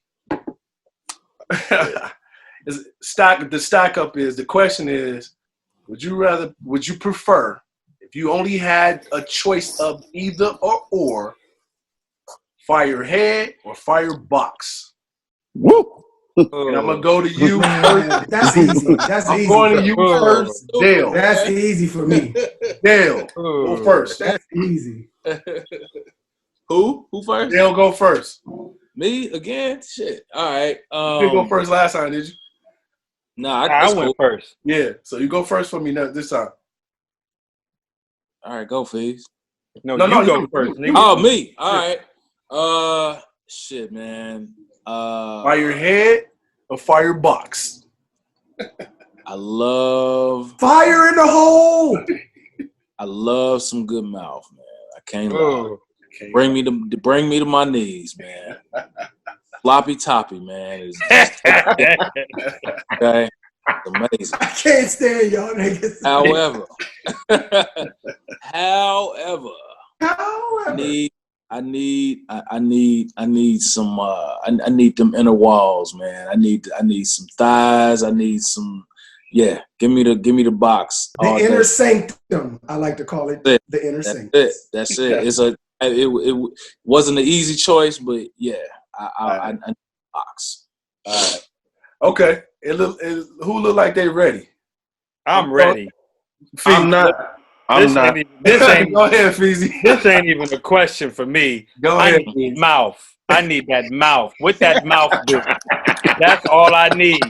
The StackUP is the question is: would you prefer if you only had a choice of either or fire head or fire box? Woo! And I'm gonna go to you. That's easy. I'm going to you first, Dale. That's easy for me. Dale, go first. That's easy. Who first? Dale, go first. Me again? Shit. All right. You didn't go first last time, did you? Nah, I went first. Yeah, so you go first for me this time. All right, go, Fees. No, you go first. Oh, me. All right. Shit, man. Fire head or fire box? I love fire in the hole. I love some good mouth, man. I can't lie. Bring me to my knees, man. Floppy toppy, man. It's just, okay. It's amazing. I can't stand y'all niggas. However, I need some I need them inner walls, man. I need some thighs. I need some give me the box. The inner sanctum, I like to call it. The inner sanctum. That's it. It wasn't an easy choice, but I need a box. All right. Okay. Who look like they ready? I'm ready. I'm not. This ain't go ahead, Feezy. This ain't even a question for me. Go ahead. I need mouth. I need that mouth. What that mouth do? That's all I need.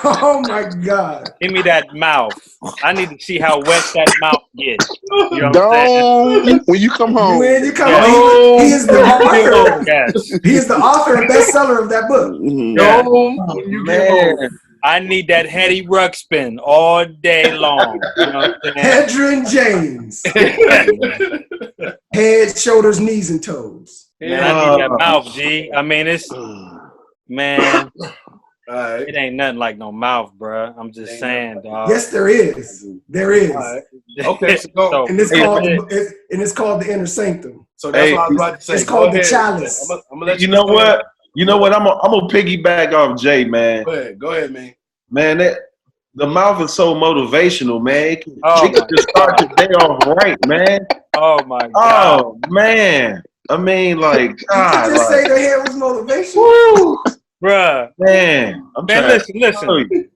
Oh my God. Give me that mouth. I need to see how wet that mouth gets. You know what I'm saying? Don't when you come home. When you come Yeah. home, he is the author. Overcast. He is the author and bestseller of that book. Yeah. When you get home. I need that heady ruck spin all day long. You know what I'm saying? Hedron James. Head, shoulders, knees, and toes. Man, I need that mouth, G. I mean, it's man. All right. It ain't nothing like no mouth, bro. I'm just saying, dog. Yes, there is. There is. All right. Okay, so go. And it's called the inner sanctum. So that's what I was about to say. It's called the chalice. I'm gonna let You know what? You know what? I'm gonna piggyback off Jay, man. Go ahead, man. Man, the mouth is so motivational, man. It can just start the day off right, man. Oh my God. Oh man. I mean, like, God, Did you just say the head was motivation? woo, Bruh. man. Listen.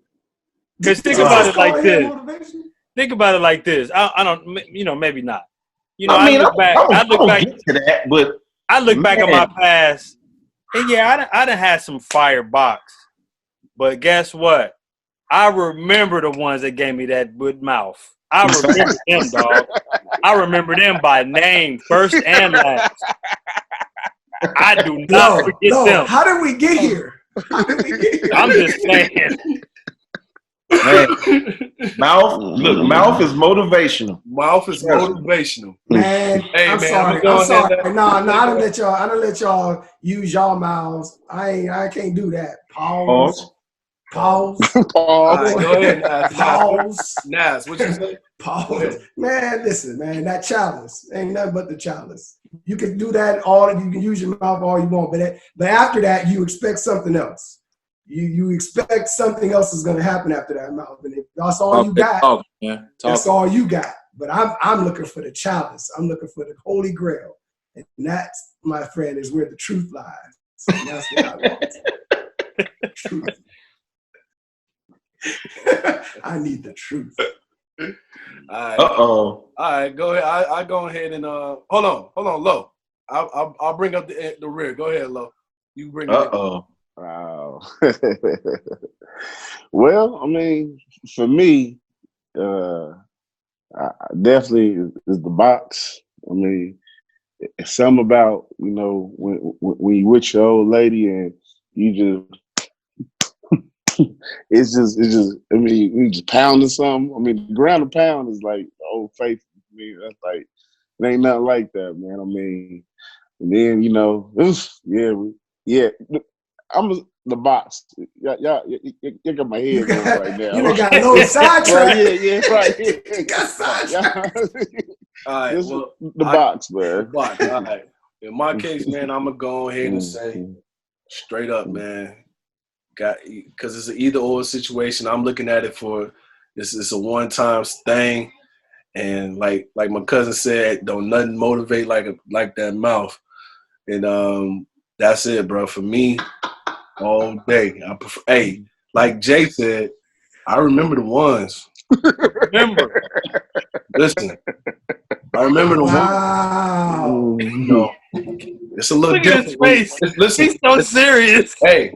Because think about it like this. Think about it like this. I don't, maybe not. I look back to that, but I look back at my past, and yeah, I done had some fire box. But guess what? I remember the ones that gave me that good mouth. I remember them, dog. I remember them by name, first and last. I do not forget them. How did we get here? I'm just saying. Man, mouth is motivational. Mouth is motivational. Man, hey, I'm sorry. No, I don't let y'all use y'all mouths. I can't do that. Pause. All right, go ahead, Nas. Pause. Nas, what you say? Pause. Man, listen, man, that chalice ain't nothing but the chalice. You can do that you can use your mouth all you want, but after that, you expect something else. You expect something else is going to happen after that mouth, and if that's all you got, that's all you got. But I'm looking for the chalice. I'm looking for the Holy Grail, and that, my friend, is where the truth lies. And that's what I want. Truth. I need the truth. All right. All right, go ahead. I go ahead and hold on, Lo. I'll bring up the rear. Go ahead, Lo. You bring it up. Wow. Well, I mean, for me, I definitely is the box. I mean, it's something about, when you with your old lady and you just it's just I mean, you just pounding something. I mean, the ground and pound is like the old faithful. I mean, that's like, it ain't nothing like that, man. I mean, and then, I'm the box. Y'all got my head going right now. You done got no sidetrack. Right. You got sidetrack. All right, well, the box, man. The box. All right. In my case, man, I'm gonna go ahead and say straight up, man. Because it's an either or situation. I'm looking at it for it's a one-time thing, and like my cousin said, don't nothing motivate like that mouth, and that's it, bro. For me, all day. I prefer. Hey, like Jay said, I remember the ones. Listen, I remember the ones. It's a little different. Look at his face. He's so serious. Hey,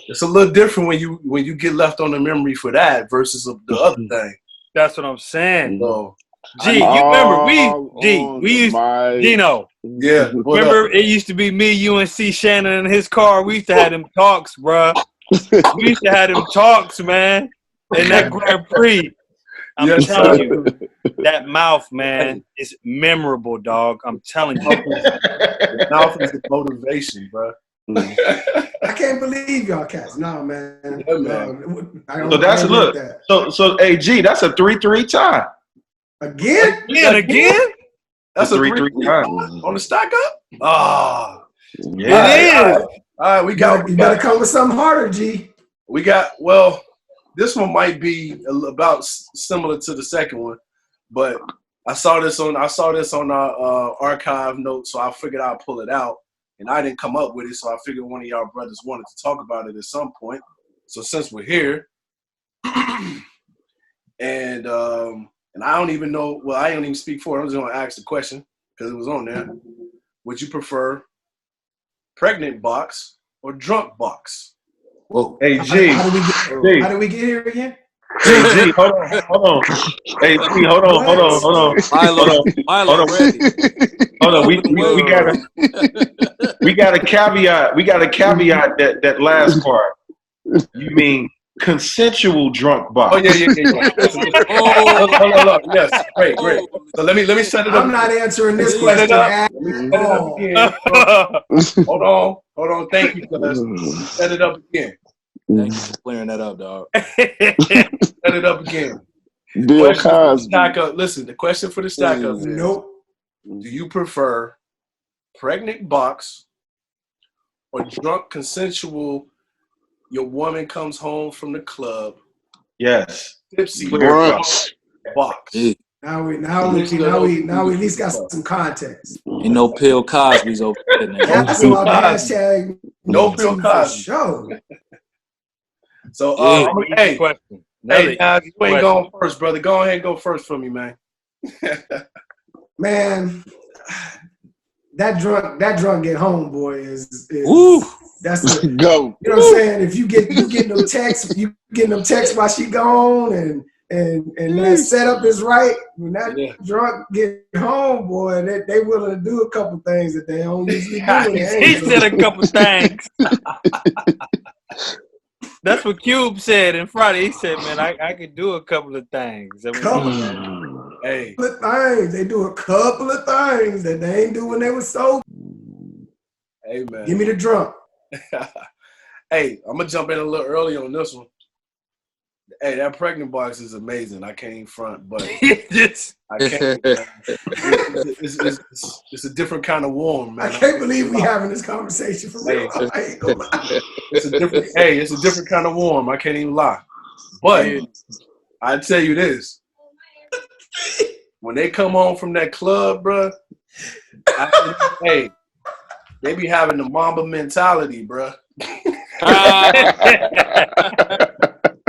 it's a little different when you get left on the memory for that versus the other thing. That's what I'm saying. So, G, you remember we used Geno. Yeah. Remember it used to be me, you, and C. Shannon in his car. We used to have them talks, bro. We used to have them talks, man. In that Grand Prix. I'm telling you, that mouth, man, is memorable, dog. I'm telling you. The mouth is the motivation, bro. I can't believe y'all cats. No, man. Yeah, man. So that's look. So AG, that's a 3-3 tie. Again? That's a 3-3 tie on the StackUP. Oh, yeah. It is. All right, you better come with something harder, G. This one might be about similar to the second one, but I saw this on our archive note, so I figured I'd pull it out, and I didn't come up with it, so I figured one of y'all brothers wanted to talk about it at some point. So since we're here, and I don't even know. Well, I don't even speak for it. I'm just gonna ask the question because it was on there. Would you prefer pregnant box or drunk box? Whoa. Hey, G. How did we get here again? Hey, G, hold on. Hey, G, hold on. Mylo, ready. Hold on. We got a caveat. We got a caveat that last part. You mean consensual drunk box? Oh yeah. Hold on. Yes, great. So let me set it up. I'm not answering this Set it question up. at Set it up again. Hold on. Thank you, cuz. Set it up again. Thank you for clearing that up, dog. Set it up again. Bill Cosby. Listen, the question for the StackUP is, Nope. do you prefer pregnant box or drunk consensual? Your woman comes home from the club. Yes. Tipsy Brunch. box. Yeah. Now we at least got some context. Ain't no Pill Cosby's over there. That's Bill why Cosby. hashtag No Bill Cosby. show. So, Hey, question. Hey, now, you ain't going first, brother. Go ahead and go first for me, man. Man, that drunk get home, boy, is Woo. that's the Go. you know what I'm saying? If you getting them texts, while she gone and that setup is right. When that drunk get home, boy, they willing to do a couple things that they don't usually do. He said a couple things. That's what Cube said in Friday. He said, man, I could do a couple of things. Hey. They do a couple of things that they ain't do when they were sober. Hey, man. Give me the drunk. Hey, I'm going to jump in a little early on this one. Hey, that pregnant box is amazing. I can't even front, but I can't. It's a different kind of warm, man. I can't believe we having this conversation for real. I ain't gonna lie. It's a different kind of warm. I can't even lie. But I tell you this: when they come home from that club, bro, hey, they be having the Mamba mentality, bro.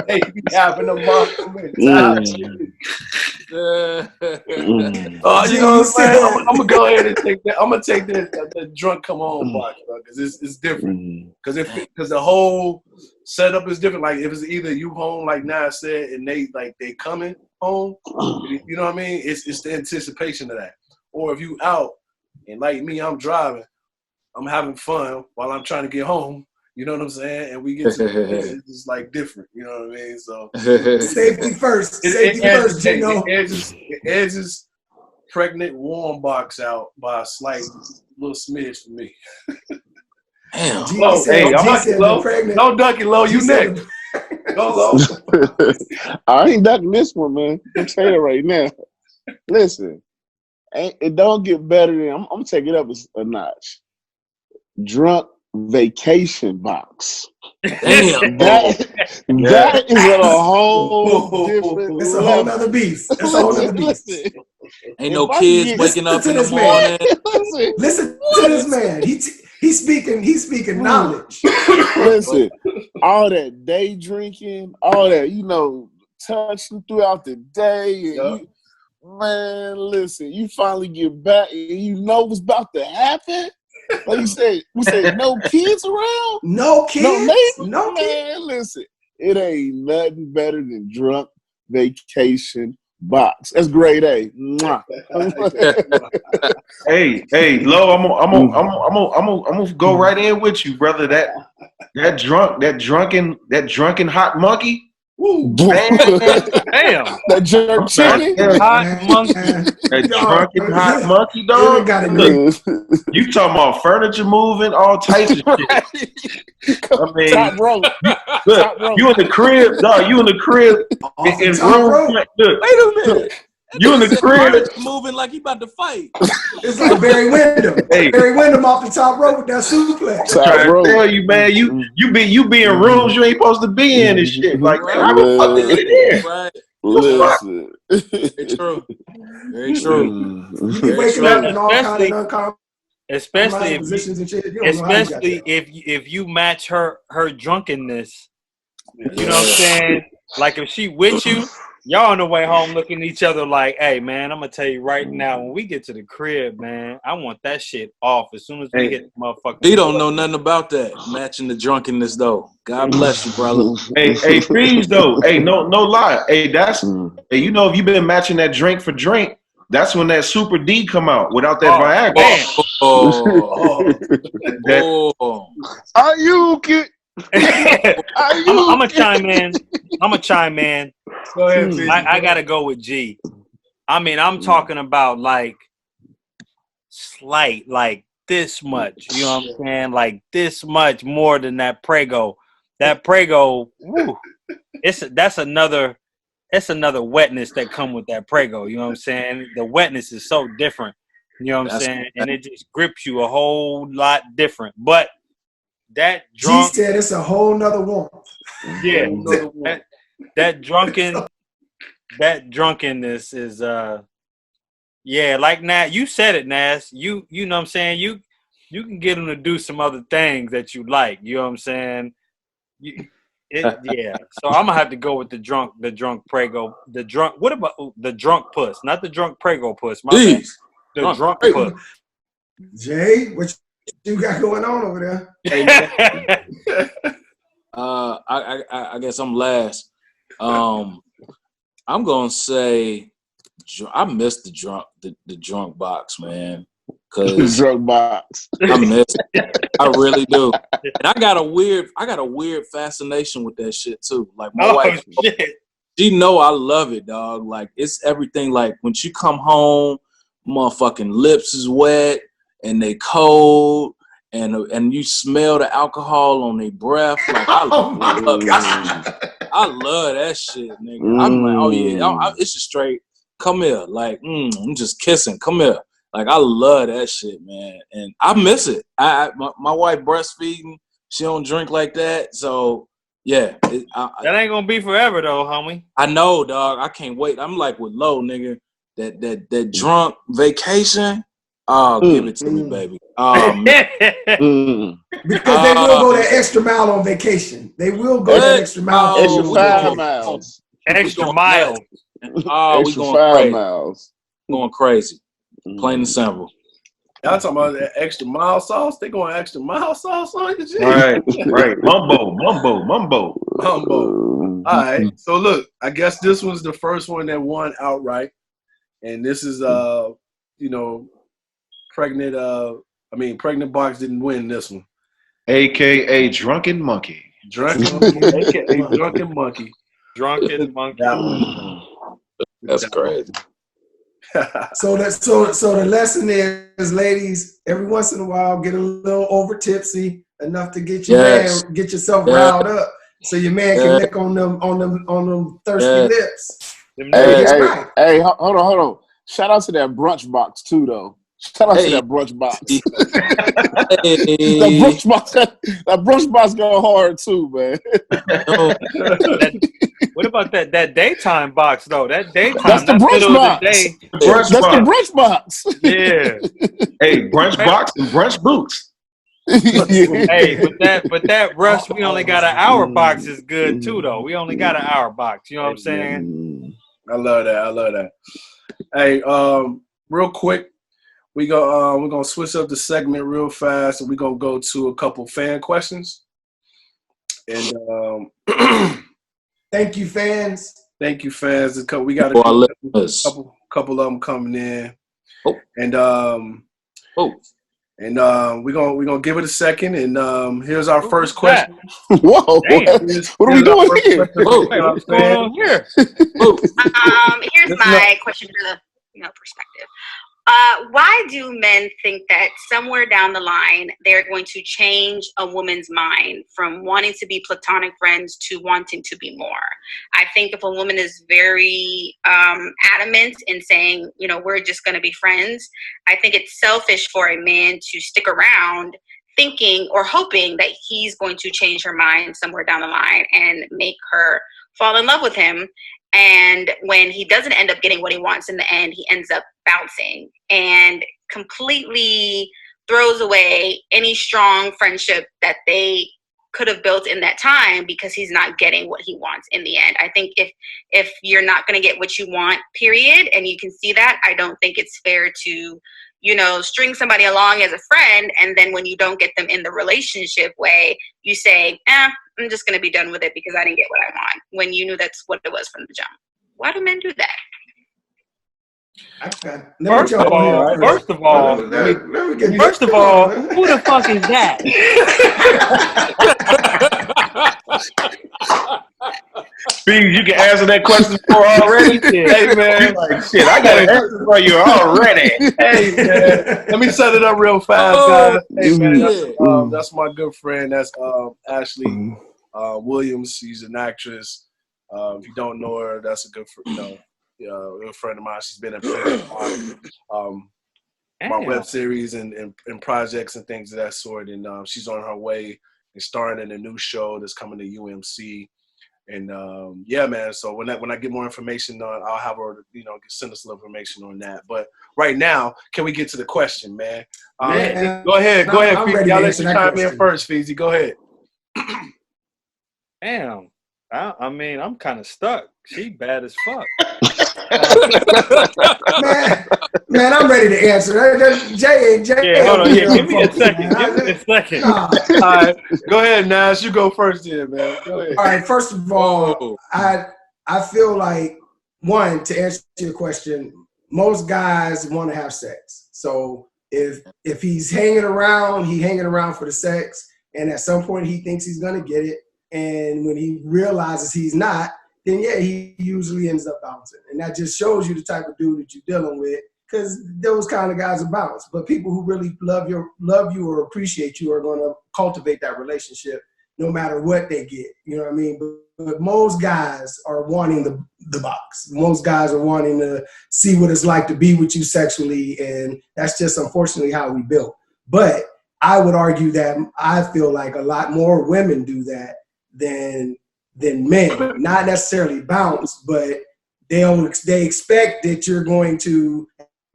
They be having a Mamba mentality. You know what I'm saying? I'm gonna go ahead and take that. I'm gonna take the drunk come home box, bro, because it's different. Because the whole setup is different. Like if it's either you home, like Nas said, and they coming home, you know what I mean? It's the anticipation of that. Or if you out and like me, I'm driving, I'm having fun while I'm trying to get home. You know what I'm saying? And we get to it's like different. You know what I mean? So safety first. Safety first, Geno. It edges pregnant warm box out by a slight little smidge for me. Damn. I'm ducking low. No ducking low. You next. Go low. I ain't ducking this one, man. I'm saying it right now. Listen, it don't get better than I'm gonna take it up a notch. Drunk vacation box. Damn. That is at a whole different It's a whole nother beast. It's a whole nother beast. Ain't no kids waking up in the morning. Listen to this man. He's speaking knowledge. Listen, all that day drinking, all that, touching throughout the day. And man, listen, you finally get back and you know what's about to happen. Like you said, we said no kids around? No kids? No neighbors? No man, kids? Listen, it ain't nothing better than drunk vacation box. That's grade A. Hey, Lo, I'm gonna go right in with you, brother. That drunken hot monkey. Woo. Damn. That jerk chicken. Hot monkey. That drunken hot monkey, dog. You talking about furniture moving, all types of shit. I mean, top rope. Look, you in the crib, dog. You in the crib in room. Look, wait a minute. You in the crib moving like he about to fight. It's like Barry Windham. Hey. Barry Windham off the top rope with that suplex. I'm trying to tell you, man, you be in rooms you ain't supposed to be in and shit. Like, man, how the fuck did you get in? Right. Listen. Very true. Very true. You be waking up in all kind of uncommon especially positions and shit. If you match her drunkenness, you know what I'm saying? Like if she with you y'all on the way home looking at each other like, hey, man, I'm going to tell you right now, when we get to the crib, man, I want that shit off as soon as we hit the motherfucking. He don't know nothing about that. Matching the drunkenness, though. God bless you, brother. Hey, Fees, though. Hey, no lie. Hey, hey, you know, if you've been matching that drink for drink, that's when that Super D come out without that Viagra. Man. Are you kidding? I'm gonna chime in. Go ahead, Fees. I gotta go with G. I mean, I'm talking about like slight, like this much. You know what I'm saying? Like this much more than that Prego. That Prego, woo, that's another wetness that come with that Prego. You know what I'm saying? The wetness is so different. You know what I'm saying? And it just grips you a whole lot different. But that drunk, G said it's a whole nother warmth. yeah, that drunkenness is yeah, like Nas, you said it, Nas. You know what I'm saying? You can get him to do some other things that you like. You know what I'm saying? Yeah. So I'm gonna have to go with the drunk Prego. What about the drunk puss? Not the drunk Prego puss. My bad. The drunk puss. Jay, what you got going on over there? I guess I'm last. I'm gonna say I missed the drunk box, man. Cause drunk box. I miss it. I really do. And I got a weird fascination with that shit too. Like my wife, she know I love it, dog. Like it's everything. Like when she come home, motherfucking lips is wet and they cold, and you smell the alcohol on their breath. Like I love that shit, nigga. I'm like, oh yeah, it's just straight. Come here, like I'm just kissing. Come here. Like, I love that shit, man. And I miss it. My wife breastfeeding. She don't drink like that. So, yeah. That ain't going to be forever, though, homie. I know, dog. I can't wait. I'm like with Lo, nigga. That drunk vacation. Oh, give it to me, baby. Oh, man. Because they will go that extra mile on vacation. They will go that extra mile. Extra 5 miles. Extra mile. Oh, extra we going 5 crazy. miles. Going crazy. Plain and simple. Y'all talking about that extra mile sauce? They going extra mile sauce on the shit? Right. Mumbo. All right. So look, I guess this was the first one that won outright, and this is pregnant. Pregnant box didn't win this one. AKA Drunken Monkey. AKA Drunken Monkey. Drunken Monkey. That one. That's crazy. So the lesson is, ladies, every once in a while, get a little over tipsy enough to get your man, get yourself riled up, so your man can lick on them thirsty lips. Hey, hold on. Shout out to that brunch box too, though. Shout out to that brunch box. That brunch box go hard too, man. What about that daytime box though? That daytime. That's the brunch box. That's the brunch box. Yeah. Hey, brunch box and brunch boots. Hey, but that Russ, we only got an hour box is good too though. We only got an hour box. You know what I'm saying? I love that. Hey, real quick, we're gonna switch up the segment real fast, and we're gonna go to a couple fan questions. And thank you, fans. We got a couple of them coming in. We're gonna give it a second. And here's our first question. Whoa! What are we doing here? What's going on here? Here's my question for the perspective. Why do men think that somewhere down the line they're going to change a woman's mind from wanting to be platonic friends to wanting to be more? I think if a woman is very adamant in saying, we're just going to be friends, I think it's selfish for a man to stick around thinking or hoping that he's going to change her mind somewhere down the line and make her fall in love with him. And when he doesn't end up getting what he wants in the end, he ends up bouncing and completely throws away any strong friendship that they could have built in that time because he's not getting what he wants in the end. I think if you're not going to get what you want, period, and you can see that, I don't think it's fair to, you know, string somebody along as a friend, and then when you don't get them in the relationship way, you say, I'm just going to be done with it because I didn't get what I want, when you knew that's what it was from the jump. Why do men do that? First of all, who the fuck is that? Speed, you can answer that question for already. Hey man, like shit, I got an answer for you already. Hey man, let me set it up real fast, guys. Hey man, that's my good friend. That's Ashley Williams. She's an actress. If you don't know her, that's a good good friend of mine. She's been in my web series and projects and things of that sort. And she's on her way and starring in a new show that's coming to UMC. And yeah, man. So when I get more information on, I'll have her, send us a little information on that. But right now, can we get to the question, man? Go ahead, Feezy. I'll let you chime in first, Feezy. Go ahead. Damn. I mean, I'm kind of stuck. She bad as fuck. man, I'm ready to answer. Jay, hold on. Yeah, give me a second. All right, go ahead, Nash. You go first, then, man. Go ahead. All right. First of all, I feel like, one, to answer your question, most guys want to have sex. So if he's hanging around for the sex, and at some point he thinks he's gonna get it, and when he realizes he's not, then yeah, he usually ends up bouncing. And that just shows you the type of dude that you're dealing with, because those kind of guys are bounce. But people who really love you or appreciate you are going to cultivate that relationship no matter what they get. You know what I mean? But most guys are wanting the box. Most guys are wanting to see what it's like to be with you sexually, and that's just unfortunately how we built. But I would argue that I feel like a lot more women do that than men. Not necessarily bounce, but they expect that you're going to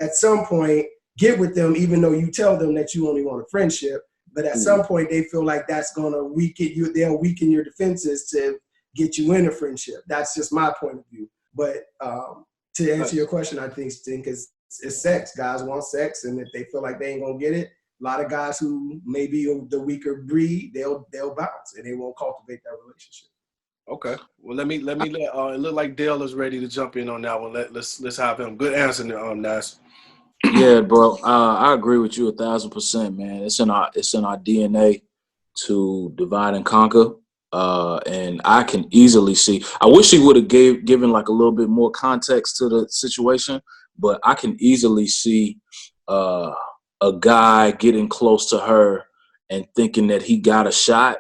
at some point get with them, even though you tell them that you only want a friendship. But at some point they feel like that's going to weaken you. They'll weaken your defenses to get you in a friendship. That's just my point of view. But to answer your question, I think it's sex. Guys want sex, and if they feel like they ain't gonna get it, a lot of guys who may be the weaker breed, they'll bounce and they won't cultivate that relationship. Okay. Well, let me it look like Dale is ready to jump in on that one. Let's have him. Good answer, Nas. Yeah, bro. I agree with you 1,000%, man. It's in our DNA to divide and conquer. And I can easily see. I wish he would have given like a little bit more context to the situation, but I can easily see a guy getting close to her and thinking that he got a shot,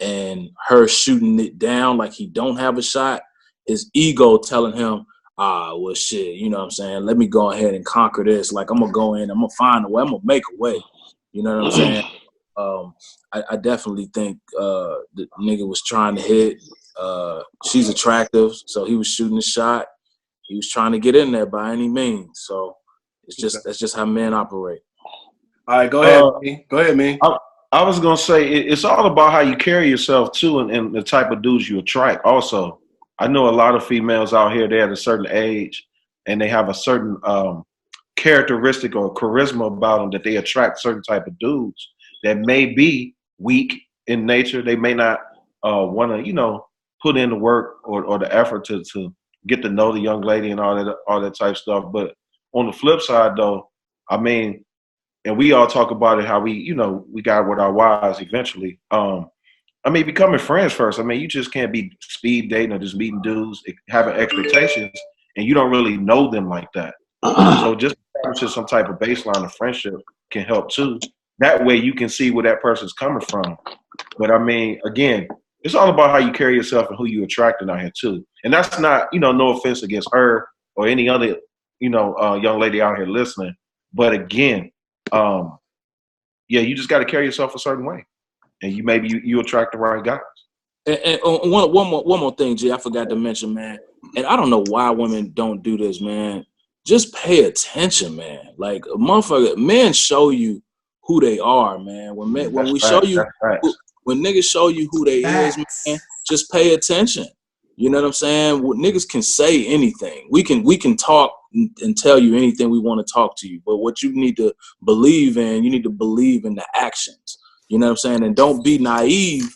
and her shooting it down like he don't have a shot. His ego telling him, well, shit, you know what I'm saying? Let me go ahead and conquer this. Like, I'm going to go in, I'm going to find a way, I'm going to make a way. You know what I'm saying? I definitely think the nigga was trying to hit. She's attractive, so he was shooting a shot. He was trying to get in there by any means. So that's just how men operate. All right, go ahead, me. Go ahead, me. I was gonna say it's all about how you carry yourself too, and the type of dudes you attract. Also, I know a lot of females out here. They're at a certain age, and they have a certain characteristic or charisma about them that they attract certain type of dudes that may be weak in nature. They may not want to, put in the work or the effort to get to know the young lady and all that type of stuff. But on the flip side, though, I mean. And we all talk about it, how we got with our wives eventually. Becoming friends first. I mean, you just can't be speed dating or just meeting dudes, having expectations, and you don't really know them like that. So just some type of baseline of friendship can help too. That way you can see where that person's coming from. But I mean, again, it's all about how you carry yourself and who you attracting out here too. And that's not, no offense against her or any other, young lady out here listening. But again, you just got to carry yourself a certain way, and you attract the right guys. And one more thing, G, I forgot to mention, man. And I don't know why women don't do this, man. Just pay attention, man. Like, a motherfucker, men show you who they are, man. When we show you when niggas show you who they is, man, just pay attention. You know what I'm saying? Well, niggas can say anything. We can talk and tell you anything we want to talk to you. But what you need to believe in, you need to believe in the actions. You know what I'm saying? And don't be naive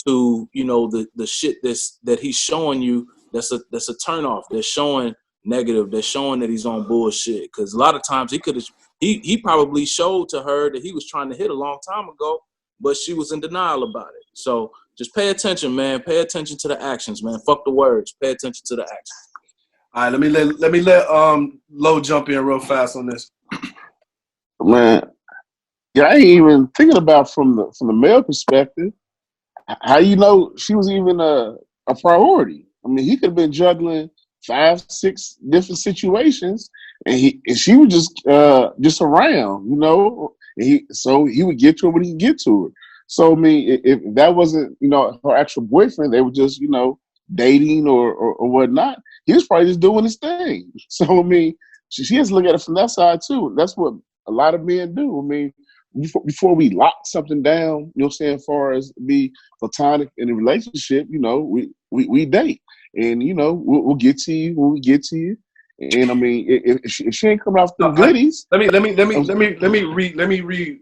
to, you know, the shit that he's showing you. That's a turnoff. They're showing negative. They're showing that he's on bullshit. Because a lot of times he probably showed to her that he was trying to hit a long time ago, but she was in denial about it. So just pay attention, man. Pay attention to the actions, man. Fuck the words. Pay attention to the actions. All right, let me let Lo jump in real fast on this. Man, yeah, I ain't even thinking about from the male perspective. How you know she was even a priority? I mean, he could have been juggling 5, 6 different situations, and she was just around, you know. So he would get to her when he could get to her. So I mean, if that wasn't, you know, her actual boyfriend, they were just, you know, dating or whatnot. He was probably just doing his thing. So I mean, she has to look at it from that side too. That's what a lot of men do. I mean, before we lock something down, you know what I'm saying, as far as be platonic in a relationship, you know, we date. And, you know, we'll get to you when we get to you. And I mean, if she ain't coming off the goodies. Let me read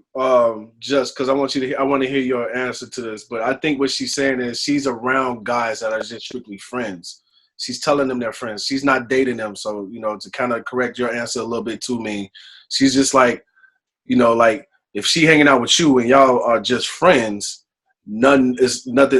just because I want to hear your answer to this. But I think what she's saying is she's around guys that are just strictly friends. She's telling them they're friends. She's not dating them. So, you know, to kind of correct your answer a little bit to me, she's just like, you know, like if she hanging out with you and y'all are just friends, nothing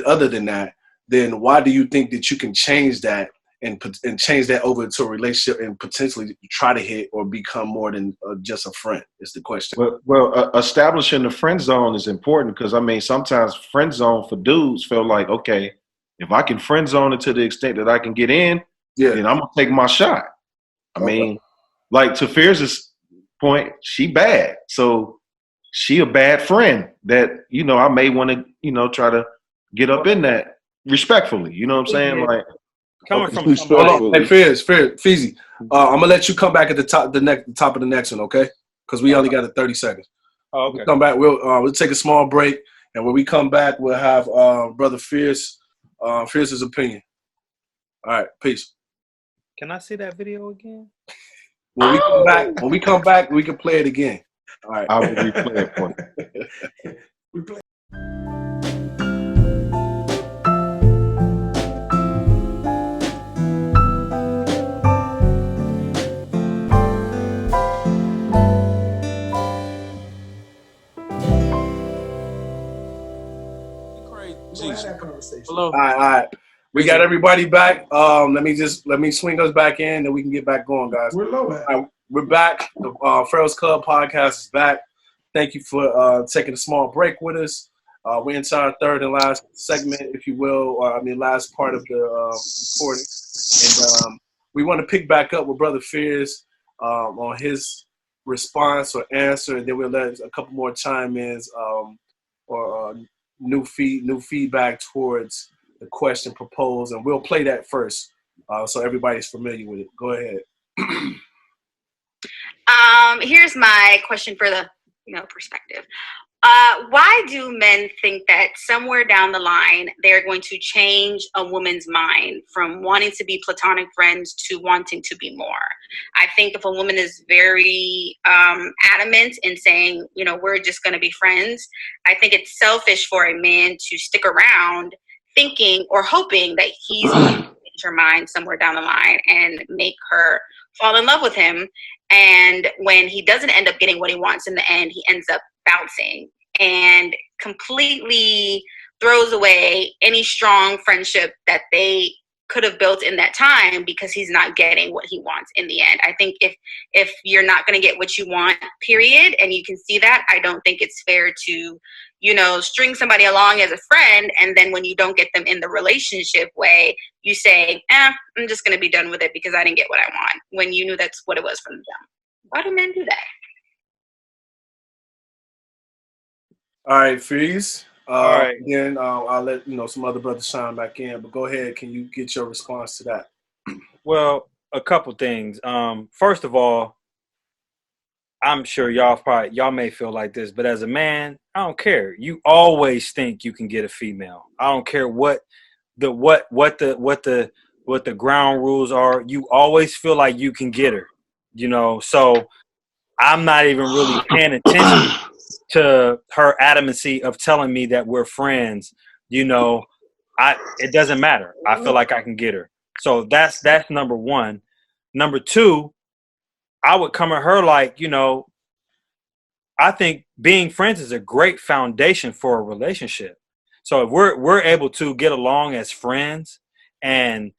other than that, then why do you think that you can change that and change that over to a relationship and potentially try to hit or become more than just a friend is the question. Well, establishing the friend zone is important because, I mean, sometimes friend zone for dudes feel like, okay, if I can friend zone it to the extent that I can get in, then I'm going to take my shot. I mean, like to Fierce's point, she bad. So she a bad friend that, you know, I may want to, you know, try to get up in that respectfully. You know what I'm saying? Like, coming from somebody. Hey, Feezy, I'm gonna let you come back at the top of the next one, okay? Because we only got 30 seconds. Oh, okay. We'll come back. We'll take a small break, and when we come back, we'll have Brother Fierce's opinion. All right, peace. Can I see that video again? When we come back, we can play it again. All right, I will replay it for you. All right. We got everybody back. Let me swing us back in, and we can get back going, guys. We're low at. Right, we're back. The Pharaohs Club podcast is back. Thank you for taking a small break with us. We're into our third and last segment, if you will, last part of the recording. And we want to pick back up with Brother Fears on his response or answer, and then we'll let a couple more chime-ins or new feedback towards the question proposed, and we'll play that first so everybody's familiar with it. Go ahead. Here's my question for the perspective. Why do men think that somewhere down the line they're going to change a woman's mind from wanting to be platonic friends to wanting to be more? I think if a woman is very adamant in saying, we're just going to be friends, I think it's selfish for a man to stick around thinking or hoping that he's going to change her mind somewhere down the line and make her fall in love with him. And when he doesn't end up getting what he wants in the end, he ends up bouncing and completely throws away any strong friendship that they could have built in that time because he's not getting what he wants in the end. I think if you're not going to get what you want, period, and you can see that, I don't think it's fair to, string somebody along as a friend, and then when you don't get them in the relationship way, you say, I'm just going to be done with it because I didn't get what I want, when you knew that's what it was from the jump. Why do men do that? All right, Freeze. All right. Then I'll let some other brothers chime back in. But go ahead. Can you get your response to that? Well, a couple things. First of all, I'm sure y'all may feel like this, but as a man, I don't care. You always think you can get a female. I don't care what the ground rules are. You always feel like you can get her, you know. So I'm not even really paying attention to her adamancy of telling me that we're friends. You know, it doesn't matter. I feel like I can get her. So that's number one. Number two, I would come at her like, you know, I think being friends is a great foundation for a relationship. So if we're able to get along as friends and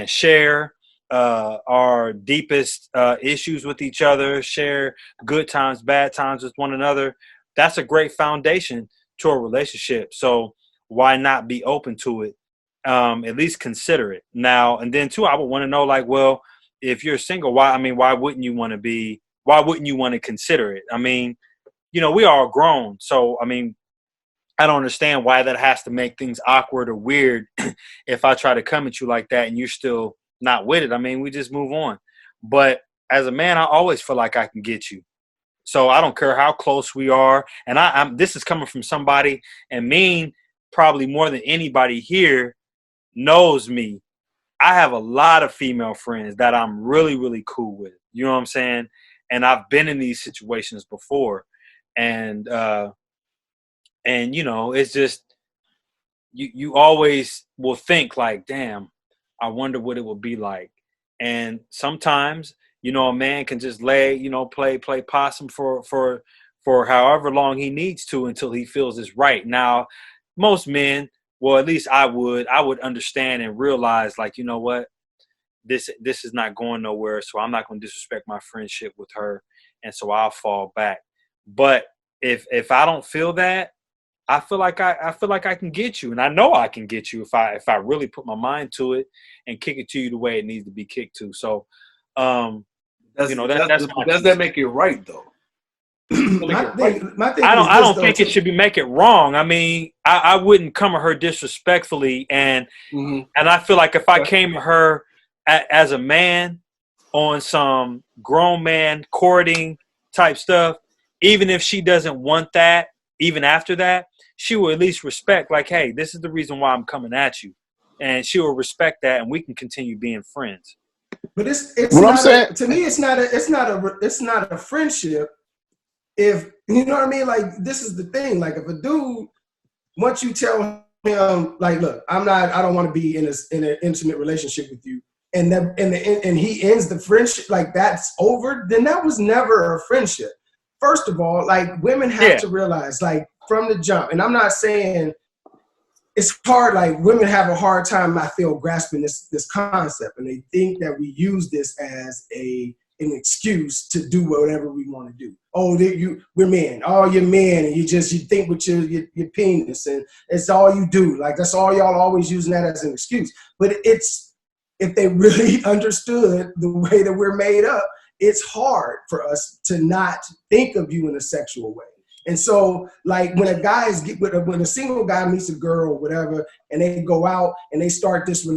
share our deepest issues with each other, share good times, bad times with one another, that's a great foundation to a relationship. So why not be open to it? At least consider it. Now, and then too, I would want to know, like, well, if you're single, why wouldn't you want to consider it? I mean, you know, we are grown. So, I mean, I don't understand why that has to make things awkward or weird if I try to come at you like that and you're still not with it. I mean, we just move on. But as a man, I always feel like I can get you. So I don't care how close we are. And this is coming from somebody, and Ameen, probably more than anybody here, knows me. I have a lot of female friends that I'm really, really cool with. You know what I'm saying? And I've been in these situations before. And you know, it's just, you always will think like, damn, I wonder what it would be like. And sometimes, you know, a man can just play possum for however long he needs to until he feels it's right. Now, most men, well, at least I would understand and realize, like, you know what, this is not going nowhere, so I'm not going to disrespect my friendship with her, and so I'll fall back. But if I don't feel that, I feel like I can get you, and I know I can get you if I really put my mind to it and kick it to you the way it needs to be kicked to. So, Does that make it right though? My thing I don't think it should make it wrong. I mean, I wouldn't come at her disrespectfully, and I feel like if I came to her as a man on some grown man courting type stuff, even if she doesn't want that, even after that, she will at least respect, like, hey, this is the reason why I'm coming at you, and she will respect that, and we can continue being friends. But to me, it's not a friendship. If you know what I mean, like, this is the thing. Like, if a dude, once you tell him, like, look, I don't want to be in an intimate relationship with you, and he ends the friendship, like, that's over, then that was never a friendship. First of all, like, women have to realize, like, from the jump, and I'm not saying it's hard, like, women have a hard time, I feel, grasping this concept, and they think that we use this as an excuse to do whatever we want to do. Oh, we're men. Oh, you're men, and you think with your penis, and it's all you do. Like, that's all y'all always using that as an excuse. But if they really understood the way that we're made up, it's hard for us to not think of you in a sexual way. And so, like, when when a single guy meets a girl or whatever, and they go out and they start this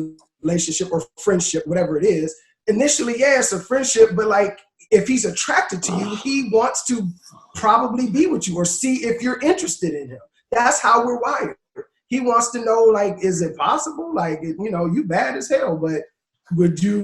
relationship or friendship, whatever it is, initially, it's a friendship, but, like, if he's attracted to you, he wants to probably be with you or see if you're interested in him. That's how we're wired. He wants to know, like, is it possible? Like, you know, you bad as hell, but would you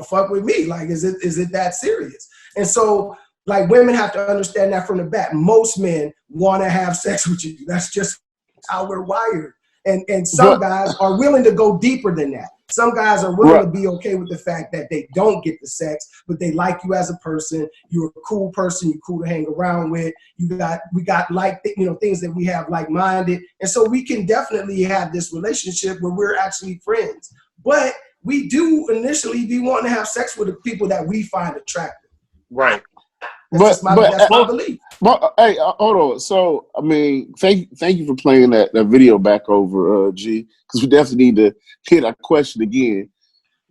fuck with me? Like, is it that serious? And so, like, women have to understand that from the back. Most men want to have sex with you. That's just how we're wired. And some guys are willing to go deeper than that. Some guys are willing to be okay with the fact that they don't get the sex, but they like you as a person. You're a cool person. You're cool to hang around with. We got like, you know, things that we have like-minded. And so we can definitely have this relationship where we're actually friends. But we do initially be wanting to have sex with the people that we find attractive. Right. That's my belief. But, hey, hold on. So, I mean, thank you for playing that video back over, G, because we definitely need to hit our question again.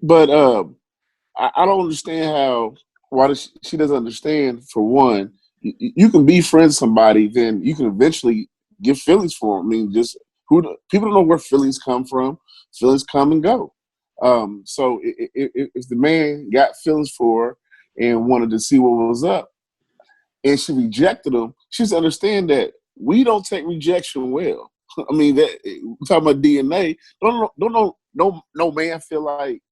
But I don't understand why she doesn't understand. For one, you can be friends with somebody, then you can eventually get feelings for them. I mean, people don't know where feelings come from. Feelings come and go. So if the man got feelings for her and wanted to see what was up, and she rejected him, she should understand that we don't take rejection well. I mean, that we're talking about DNA. No man feel like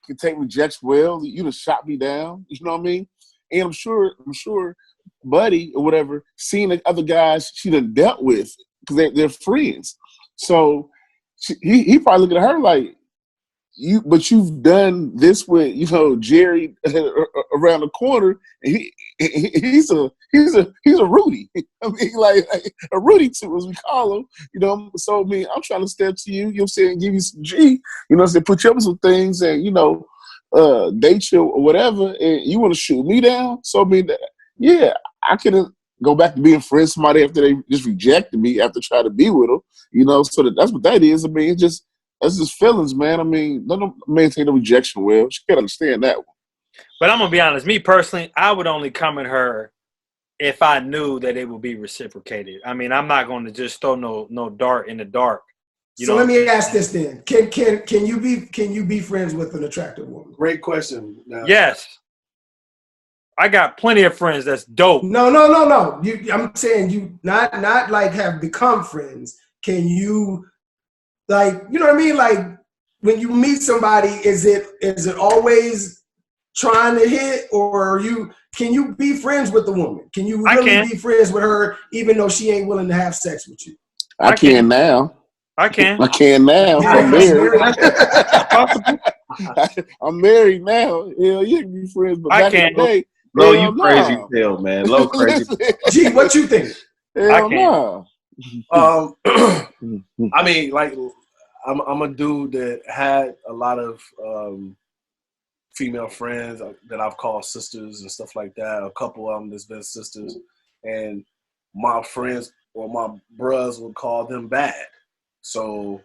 can take rejection well. You done shot me down. You know what I mean? And I'm sure, Buddy or whatever, seeing the other guys she done dealt with because they're friends. So he probably looking at her like, but you've done this with Jerry around the corner, and he's a Rudy. I mean, like a Rudy too, as we call him. So I mean, I'm trying to step to you. What I'm saying, give you some G. Say put you up with some things, and date you or whatever, and you want to shoot me down. So I mean, yeah, I can go back to being friends with somebody after they just rejected me after trying to be with them. So that's what that is. I mean, that's just feelings, man. I mean, don't maintain the rejection well. She can't understand that one. But I'm going to be honest. Me personally, I would only come at her if I knew that it would be reciprocated. I mean, I'm not going to just throw no dart in the dark. So let me ask this then. Can you be friends with an attractive woman? Great question. Now. Yes. I got plenty of friends that's dope. No. I'm saying you not like have become friends. Can you, like, you know what I mean? Like when you meet somebody, is it always trying to hit, or can you be friends with the woman? Can you really be friends with her even though she ain't willing to have sex with you? I can now. I can. I can now. I'm married. I'm married now. Hell, you can be friends, but back in the day, Lo, you crazy hell, man. Lo, crazy. Gee, what you think? Hell no. I mean, like, I'm a dude that had a lot of female friends that I've called sisters and stuff like that. A couple of them that's been sisters, and my friends or my bros would call them bad. So,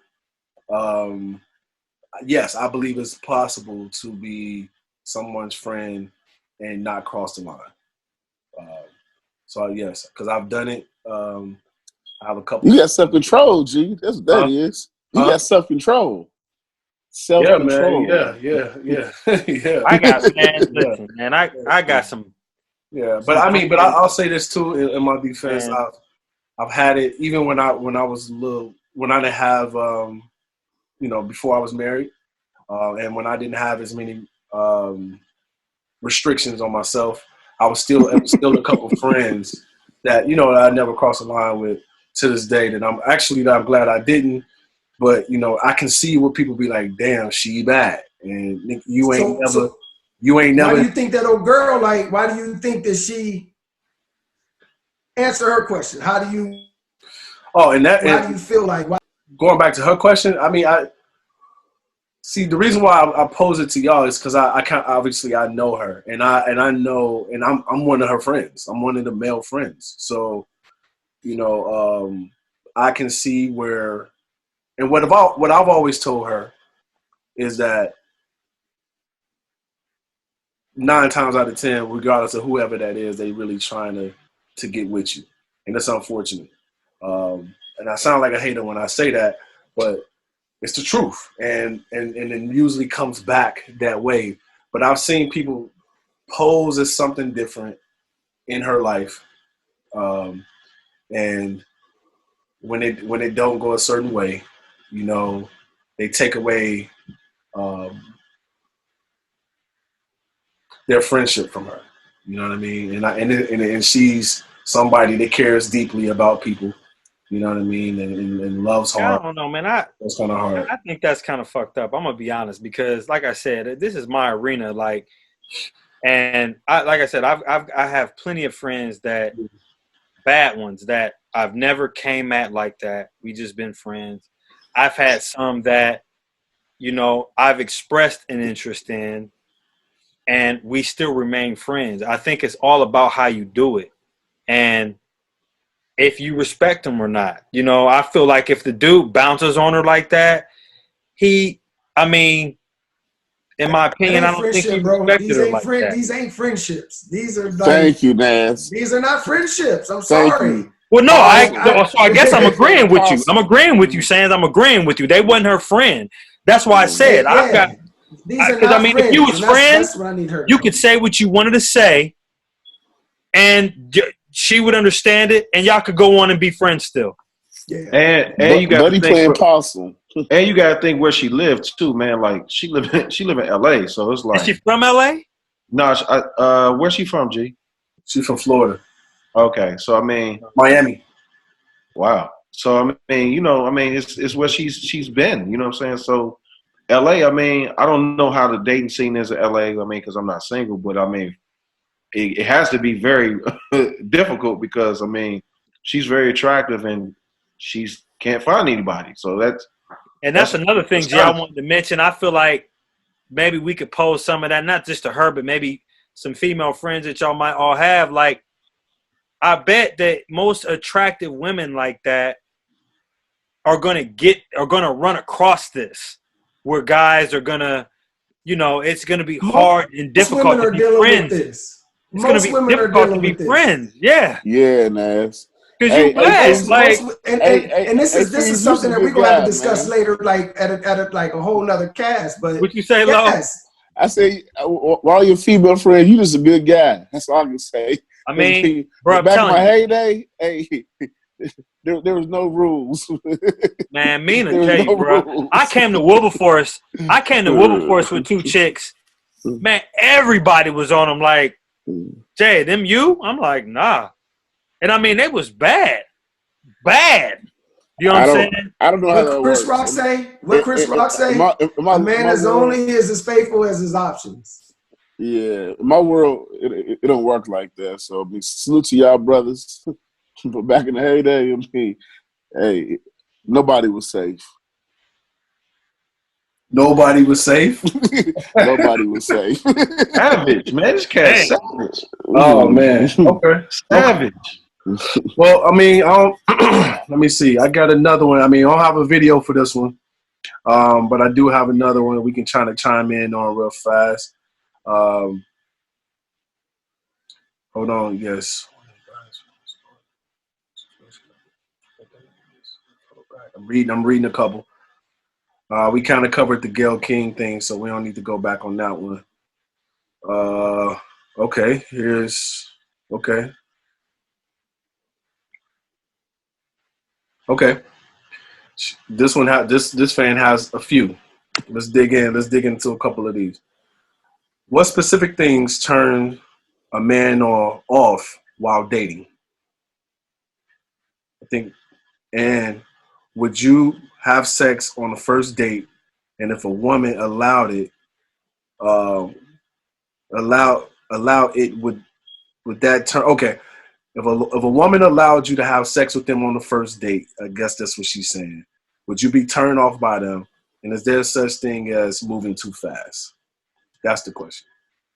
yes, I believe it's possible to be someone's friend and not cross the line. So yes, because I've done it. I have a couple. You got self-control, G. That's what that is. You got self-control. Self-control. Yeah. Yeah. I got fans, man. I got some. Yeah, but I mean, I'll say this too in my defense. I've had it even when I was little, when I didn't have before I was married, and when I didn't have as many restrictions on myself. I was still a couple friends that I never crossed the line with to this day. That I'm glad I didn't. But I can see what people be like. Damn, she bad, and you ain't never. Why do you think that old girl? Like, why do you think that she? Answer her question. How do you? Oh, and that. Why do you feel like? Why? Going back to her question, I mean, see, the reason why I pose it to y'all is because I can't, obviously I know her, and I know, and I'm one of her friends. I'm one of the male friends. So, I can see where, and what I've always told her is that 9 times out of 10, regardless of whoever that is, they really trying to get with you, and it's unfortunate. And I sound like a hater when I say that, but it's the truth, and it usually comes back that way. But I've seen people pose as something different in her life, and when it don't go a certain way, they take away their friendship from her. You know what I mean? And she's somebody that cares deeply about people. You know what I mean? And loves hard. I don't know, man. That's kind of hard. I think that's kind of fucked up. I'm gonna be honest, because, like I said, this is my arena. Like, and I have plenty of friends that, bad ones, that I've never came at like that. We just been friends. I've had some that, I've expressed an interest in, and we still remain friends. I think it's all about how you do it, and if you respect him or not. I feel like if the dude bounces on her like that, in my opinion, I don't think he respected her like that. These ain't friendships. These are like, thank you, Naz. These are not friendships. I'm sorry. Well, no, so I guess I'm agreeing with you. I'm agreeing with you, Sans. I'm agreeing with you. They wasn't her friend. That's why I said these are not friends. if you was friends, that's what I need her. You could say what you wanted to say, and she would understand it, and y'all could go on and be friends still. Yeah. And you got Buddy playing possum. And you got to think where she lived too, man. Like she live in L.A., so it's like. Is she from L.A.? No, where's she from, G? She's from Florida. Okay, so I mean, Miami. Wow. So I mean, it's where she's been. You know what I'm saying? So L.A. I mean, I don't know how the dating scene is in L.A. I mean, because I'm not single, but I mean, it has to be very difficult because I mean, she's very attractive and she's can't find anybody. So that's another thing, G, I wanted to mention. I feel like maybe we could pose some of that, not just to her, but maybe some female friends that y'all might all have. Like, I bet that most attractive women like that are gonna run across this, where guys are gonna, it's gonna be hard and difficult to be friends. It's gonna be difficult to be friends. Yeah. Yeah, Nas. Because this is something that we're gonna have to discuss later, like at a whole nother cast. But what you say, yes. I say, while your female friend, you just a good guy. That's all I can say. I mean, bro, back in my heyday, there was no rules. Man, me and Jay, bro. Rules. I came to Wilberforce with 2 chicks. Man, everybody was on them. Like, Jay, them you? I'm like, nah. And I mean, they was bad. You know what I'm saying? I don't know how that Chris works. Rock say? What Chris Rock say? A man is only as faithful as his options. Yeah, in my world, it don't work like that. So, I mean, salute to y'all brothers. But back in the heyday, I mean, hey, nobody was safe. Nobody was safe? Nobody was safe. Savage, man. This cat's savage. Oh, man. Okay. Savage. Well, I mean, let me see. I got another one. I mean, I don't have a video for this one, but I do have another one we can try to chime in on real fast. Hold on. Yes. I'm reading a couple. We kind of covered the Gayle King thing, so we don't need to go back on that one. Okay. Okay. Okay. This one this fan has a few. Let's dig into a couple of these. What specific things turn a man off while dating? I think, and would you have sex on the first date? And if a woman allowed it, would that turn? Okay. If a woman allowed you to have sex with them on the first date, I guess that's what she's saying. Would you be turned off by them? And is there such thing as moving too fast? That's the question.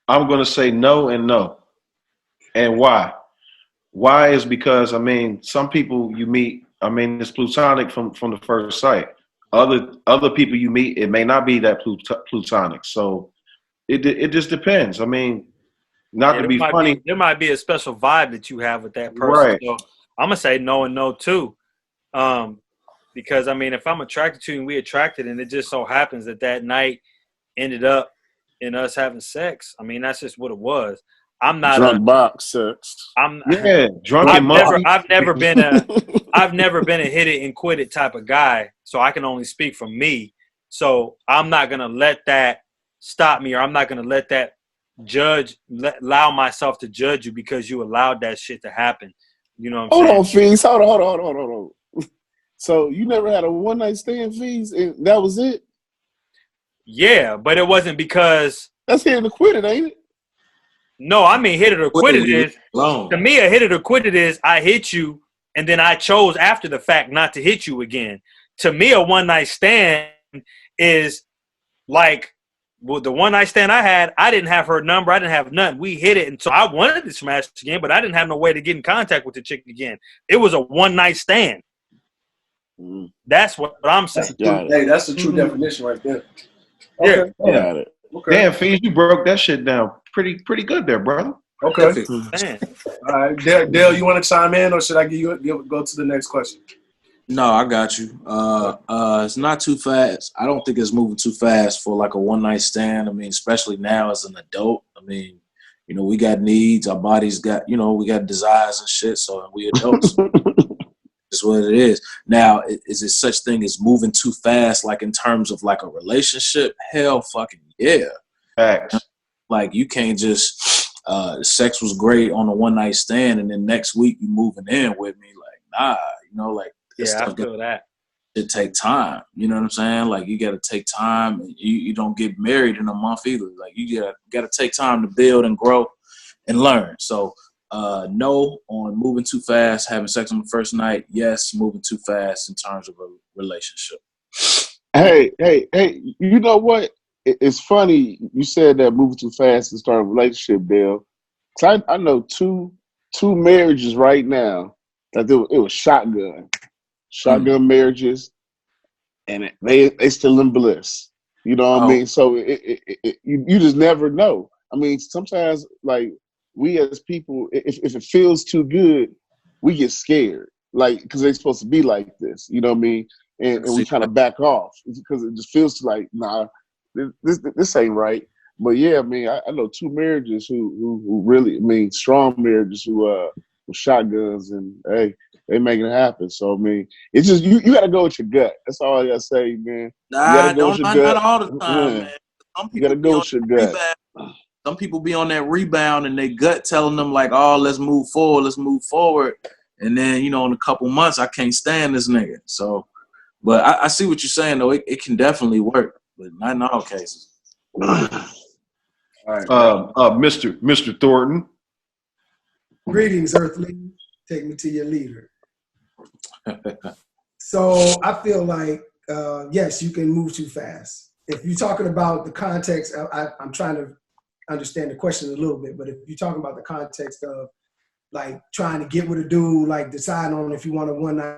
I'm going to say no and no. And why? Why is because, I mean, some people you meet, I mean, it's plutonic from the first sight. Other people you meet, it may not be that plutonic. So it just depends. I mean, to be funny. There might be a special vibe that you have with that person. Right. So I'm going to say no and no too. Because, I mean, if I'm attracted to you and we attracted and it just so happens that night ended up in us having sex, I mean, that's just what it was. I'm not drunk box sex. Drunken monkey. I've never been a hit it and quit it type of guy. So I can only speak for me. So I'm not gonna let that stop me, or I'm not gonna let that allow myself to judge you because you allowed that shit to happen. You know what I'm saying? Hold on, Fees. Hold on. So you never had a one night stand, Fees, and that was it? Yeah, but it wasn't because that's hit it or quit it, ain't it? No, I mean hit it or quit it is to me a hit it or quit it is I hit you and then I chose after the fact not to hit you again. To me, a one night stand is like the one night stand I had. I didn't have her number. I didn't have nothing. We hit it, and so I wanted to smash again, but I didn't have no way to get in contact with the chick again. It was a one night stand. That's what I'm saying. That's the true definition right there. Okay. Yeah, got it. Okay. Damn, Fees, you broke that shit down pretty good there, brother. Okay. All right, Dale, you want to chime in, or should I go to the next question? No, I got you. It's not too fast. I don't think it's moving too fast for like a one night stand. I mean, especially now as an adult. I mean, You know, we got needs. Our bodies got, you know, we got desires and shit. So we adults. It's what it is. Now, is it such thing as moving too fast, like in terms of like a relationship? Hell fucking yeah. Facts. Like you can't just, sex was great on a one night stand and then next week you moving in with me. Like, nah, you know, like this Yeah, I stuff feel that. it take time. You know what I'm saying? Like you got to take time. You don't get married in a month either. Like you got to take time to build and grow and learn. So no on moving too fast, having sex on the first night. Yes, moving too fast in terms of a relationship. Hey, you know what? It's funny you said that moving too fast to start a relationship, Bill. Cause I know two marriages right now that it was shotgun marriages, and they still in bliss. You know what I mean? So you just never know. I mean, sometimes like we as people, if it feels too good, we get scared, like because they're supposed to be like this. You know what I mean? And we kind of back off because it just feels like, nah, this ain't right. But yeah, I mean, I know two marriages who really, I mean, strong marriages who with shotguns, and hey, they making it happen. So I mean, it's just you got to go with your gut. That's all I gotta say, man. Nah, not all the time, man. Some people you gotta go with your gut. Some people be on that rebound and they gut telling them like, oh, let's move forward. And then, you know, in a couple months, I can't stand this nigga. So, but I see what you're saying, though. It can definitely work, but not in all cases. All right. Mr. Thornton. Greetings, Earthly. Take me to your leader. So I feel like, yes, you can move too fast. If you're talking about the context, I'm trying to understand the question a little bit, but if you're talking about the context of like trying to get with a dude, like deciding on if you want a one night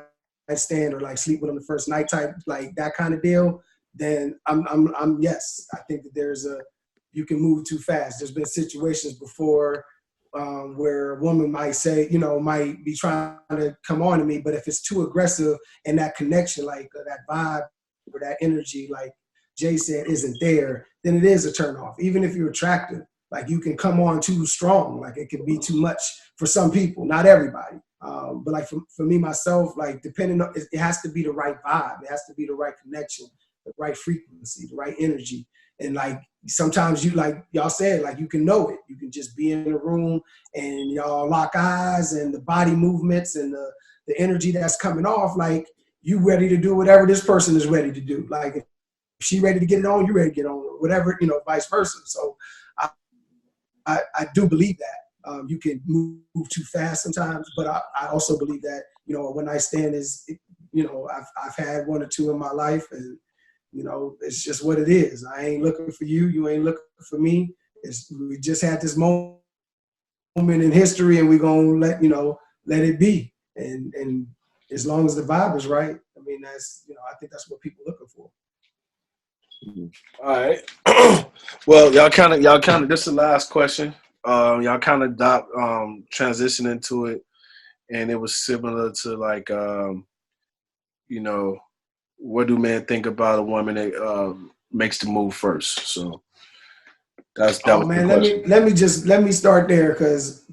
stand or like sleep with him the first night type, like that kind of deal, then I'm yes. I think that you can move too fast. There's been situations before where a woman might say, you know, might be trying to come on to me, but if it's too aggressive and that connection, like that vibe or that energy, like Jay said, isn't there, then it is a turnoff. Even if you're attractive, like you can come on too strong, like it can be too much for some people, not everybody. But like for me, myself, like depending on, it has to be the right vibe. It has to be the right connection, the right frequency, the right energy. And like sometimes you, like y'all said, like you can know it. You can just be in a room and y'all lock eyes and the body movements and the energy that's coming off, like you ready to do whatever this person is ready to do. Like if she ready to get it on, you ready to get on, or whatever, you know, vice versa. So I do believe that you can move too fast sometimes, but I also believe that, you know, a one night stand is, you know, I've had one or two in my life, and you know, it's just what it is. I ain't looking for you. You ain't looking for me. We just had this moment in history, and we're going to let it be. And as long as the vibe is right, I mean, that's, you know, I think that's what people are looking for. All right. Well, y'all kind of, this is the last question. Y'all kind of transition into it, and it was similar to like, you know, what do men think about a woman that makes the move first? So that was man, the question. let me start there, because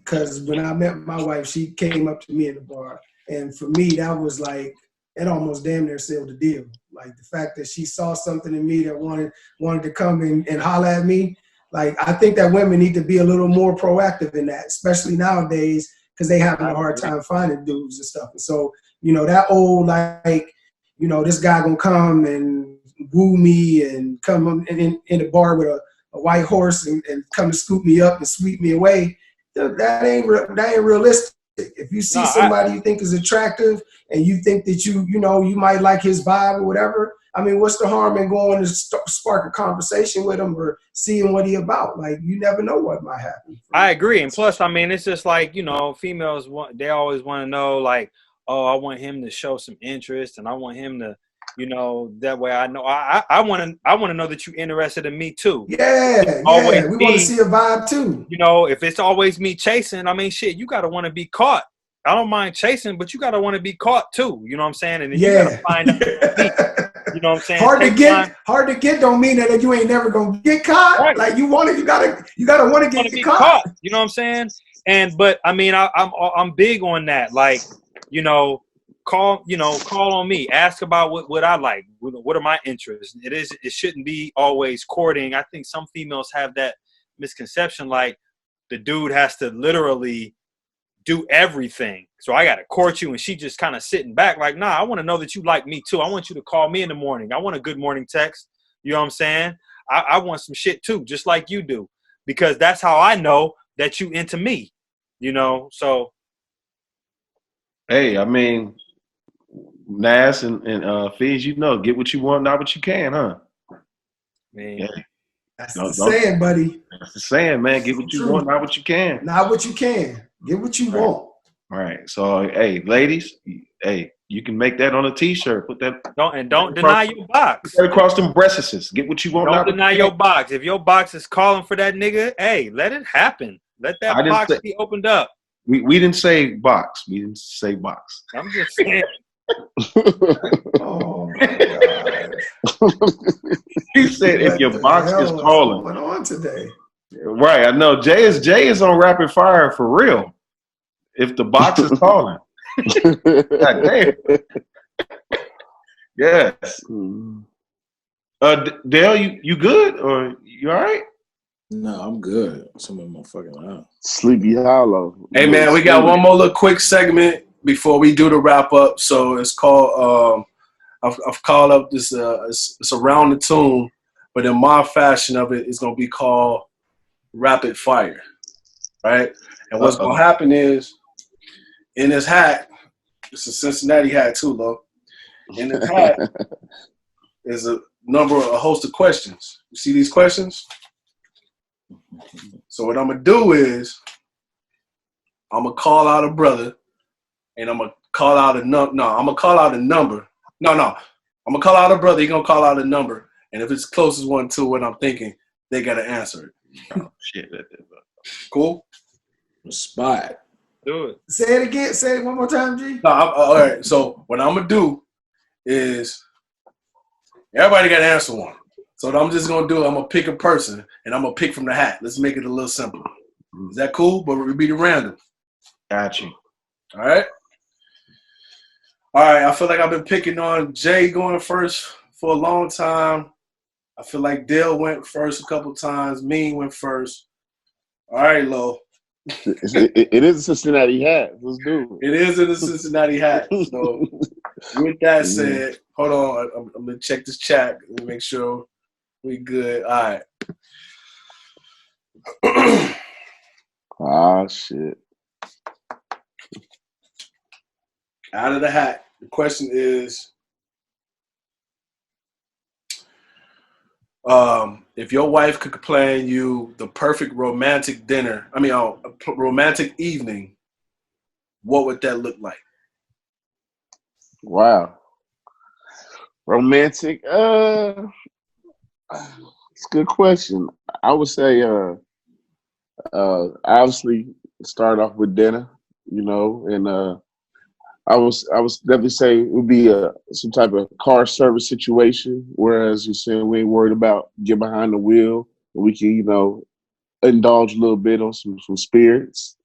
when I met my wife, she came up to me in the bar, and for me that was like, it almost damn near sealed the deal. Like the fact that she saw something in me that wanted to come and holler at me. Like I think that women need to be a little more proactive in that, especially nowadays, because they having a hard time finding dudes and stuff. And so, you know, that old like, you know, this guy gonna come and woo me and come in the bar with a white horse and come and scoop me up and sweep me away. That ain't realistic. If you see somebody you think is attractive and you think that you might like his vibe or whatever, I mean, what's the harm in going to spark a conversation with him or seeing what he about? Like, you never know what might happen. I agree. And plus, I mean, it's just like, you know, females they always want to know, like, oh, I want him to show some interest, and I want him to, you know, that way I know I want to know that you're interested in me too. Yeah, always we want to see a vibe too. You know, if it's always me chasing, I mean, shit, you gotta want to be caught. I don't mind chasing, but you gotta want to be caught too. You know what I'm saying? And then you gotta find out. You know what I'm saying? Hard Take to get, time. hard to get don't mean that you ain't never gonna get caught. Right. Like you want it, you gotta want to get caught. You know what I'm saying? But I mean, I'm big on that. Like, you know, call on me. Ask about what I like. What are my interests? It shouldn't be always courting. I think some females have that misconception, like the dude has to literally do everything. So I got to court you, and she just kind of sitting back like, nah, I want to know that you like me too. I want you to call me in the morning. I want a good morning text. You know what I'm saying? I want some shit too, just like you do, because that's how I know that you into me, you know? So. Hey, I mean, Nas and Fees, you know, get what you want, not what you can, huh? Man. Yeah. That's the saying, buddy. That's the saying, man. Get what you want, not what you can. Not what you can. Get what you want. All right. So, hey, ladies, hey, you can make that on a T-shirt. Put that. Don't deny your box. Put that across them breasts. Get what you want. Don't deny your box. If your box is calling for that nigga, hey, let it happen. Let that box be opened up. We didn't say box. We didn't say box. I'm just saying. Oh my God. He said if your box is calling. What's going on today? Right, I know. Jay is on rapid fire for real. If the box is calling. God damn. Yes. Dale, you good or you all right? No, I'm good. Some of my fucking loud. Sleepy Hollow. Hey man, we got one more little quick segment before we do the wrap up. So it's called I've called up this it's around the tune, but in my fashion of it, it's gonna be called Rapid Fire. Right? And what's gonna happen is in this hat, it's a Cincinnati hat too, Lo. In this hat is a host of questions. You see these questions? So what I'm gonna do is I'm gonna call out a brother, and I'm gonna call out a number. No, I'm gonna call out a number. No, I'm gonna call out a brother. He's gonna call out a number, and if it's closest one to what I'm thinking, they gotta answer it. Oh, shit. Cool. Spot. Do it. Say it again. Say it one more time, G. No, all right. So what I'm gonna do is everybody gotta answer one. So what I'm just gonna do, I'm gonna pick a person, and I'm gonna pick from the hat. Let's make it a little simpler. Is that cool? But we'll be the random. Got you. All right. All right. I feel like I've been picking on Jay going first for a long time. I feel like Dale went first a couple times. Mean went first. All right, Lo. It is a Cincinnati hat. Let's do it. It is in the Cincinnati hat. So with that said, hold on. I'm gonna check this chat and make sure we good. All right. Ah, shit. Out of the hat. The question is, if your wife could plan you the perfect romantic dinner, a romantic evening, what would that look like? Wow. Romantic. It's a good question. I would say, obviously, start off with dinner, and I was definitely say it would be some type of car service situation. Whereas you're saying we ain't worried about get behind the wheel, we can indulge a little bit on some spirits.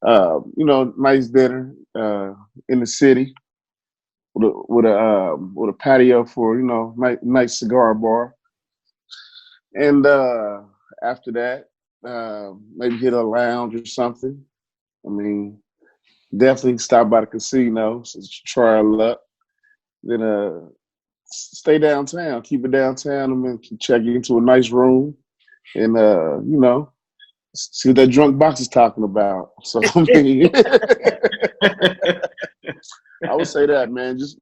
Nice dinner in the city with a patio for nice cigar bar, and after that maybe hit a lounge or something. Definitely stop by the casino, try our luck. Then stay downtown, keep it downtown, and then check into a nice room, and see what that drunk box is talking about. So I would say that, man. Just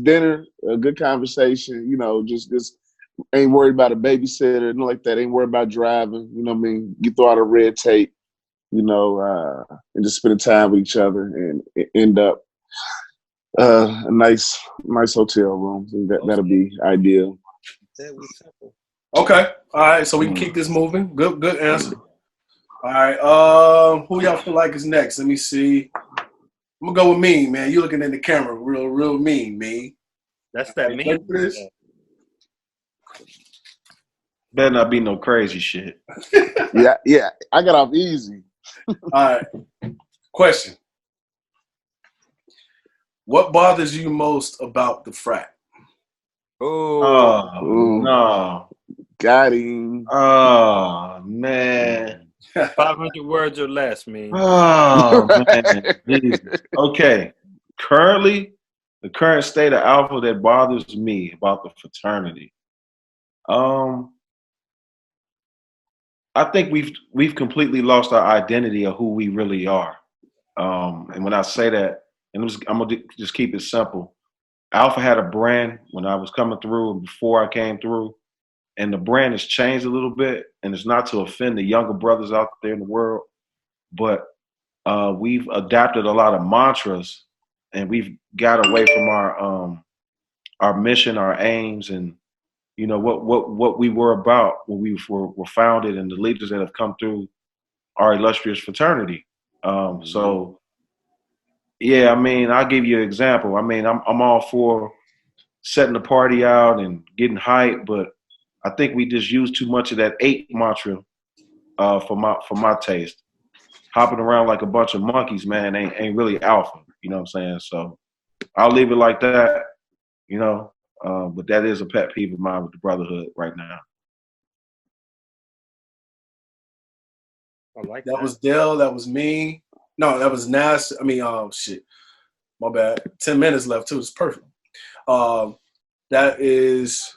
dinner, a good conversation. Just ain't worried about a babysitter, nothing like that. Ain't worried about driving. Get through all the red tape. And just spending time with each other and end up a nice hotel room. I think that'll be ideal. Okay. All right. So we can keep this moving. Good answer. All right. Who y'all feel like is next? Let me see. I'm gonna go with Mean, man. You looking in the camera, real mean, Mean. That's that mean. Better not be no crazy shit. Yeah. I got off easy. All right. Question. What bothers you most about the frat? Oh, Ooh. No. Got him. Oh, man. 500 words or less, man. Oh, man. Jesus. Okay. Currently, the current state of Alpha that bothers me about the fraternity. I think we've completely lost our identity of who we really are. And when I say that, and I'm gonna just keep it simple. Alpha had a brand when I was coming through and before I came through, and the brand has changed a little bit. And it's not to offend the younger brothers out there in the world, but we've adapted a lot of mantras, and we've got away from our mission, our aims, and you know what we were about when we were founded, and the leaders that have come through our illustrious fraternity. So yeah, I mean, I'll give you an example. I mean, I'm all for setting the party out and getting hype, but I think we just use too much of that 8 mantra for my taste. Hopping around like a bunch of monkeys, man, ain't really Alpha. You know what I'm saying? So I'll leave it like that. You know, but that is a pet peeve of mine with the brotherhood right now. I like That was Dell. That was me. No, that was Nas. I mean, shit. My bad. 10 minutes left too. It's perfect. That is.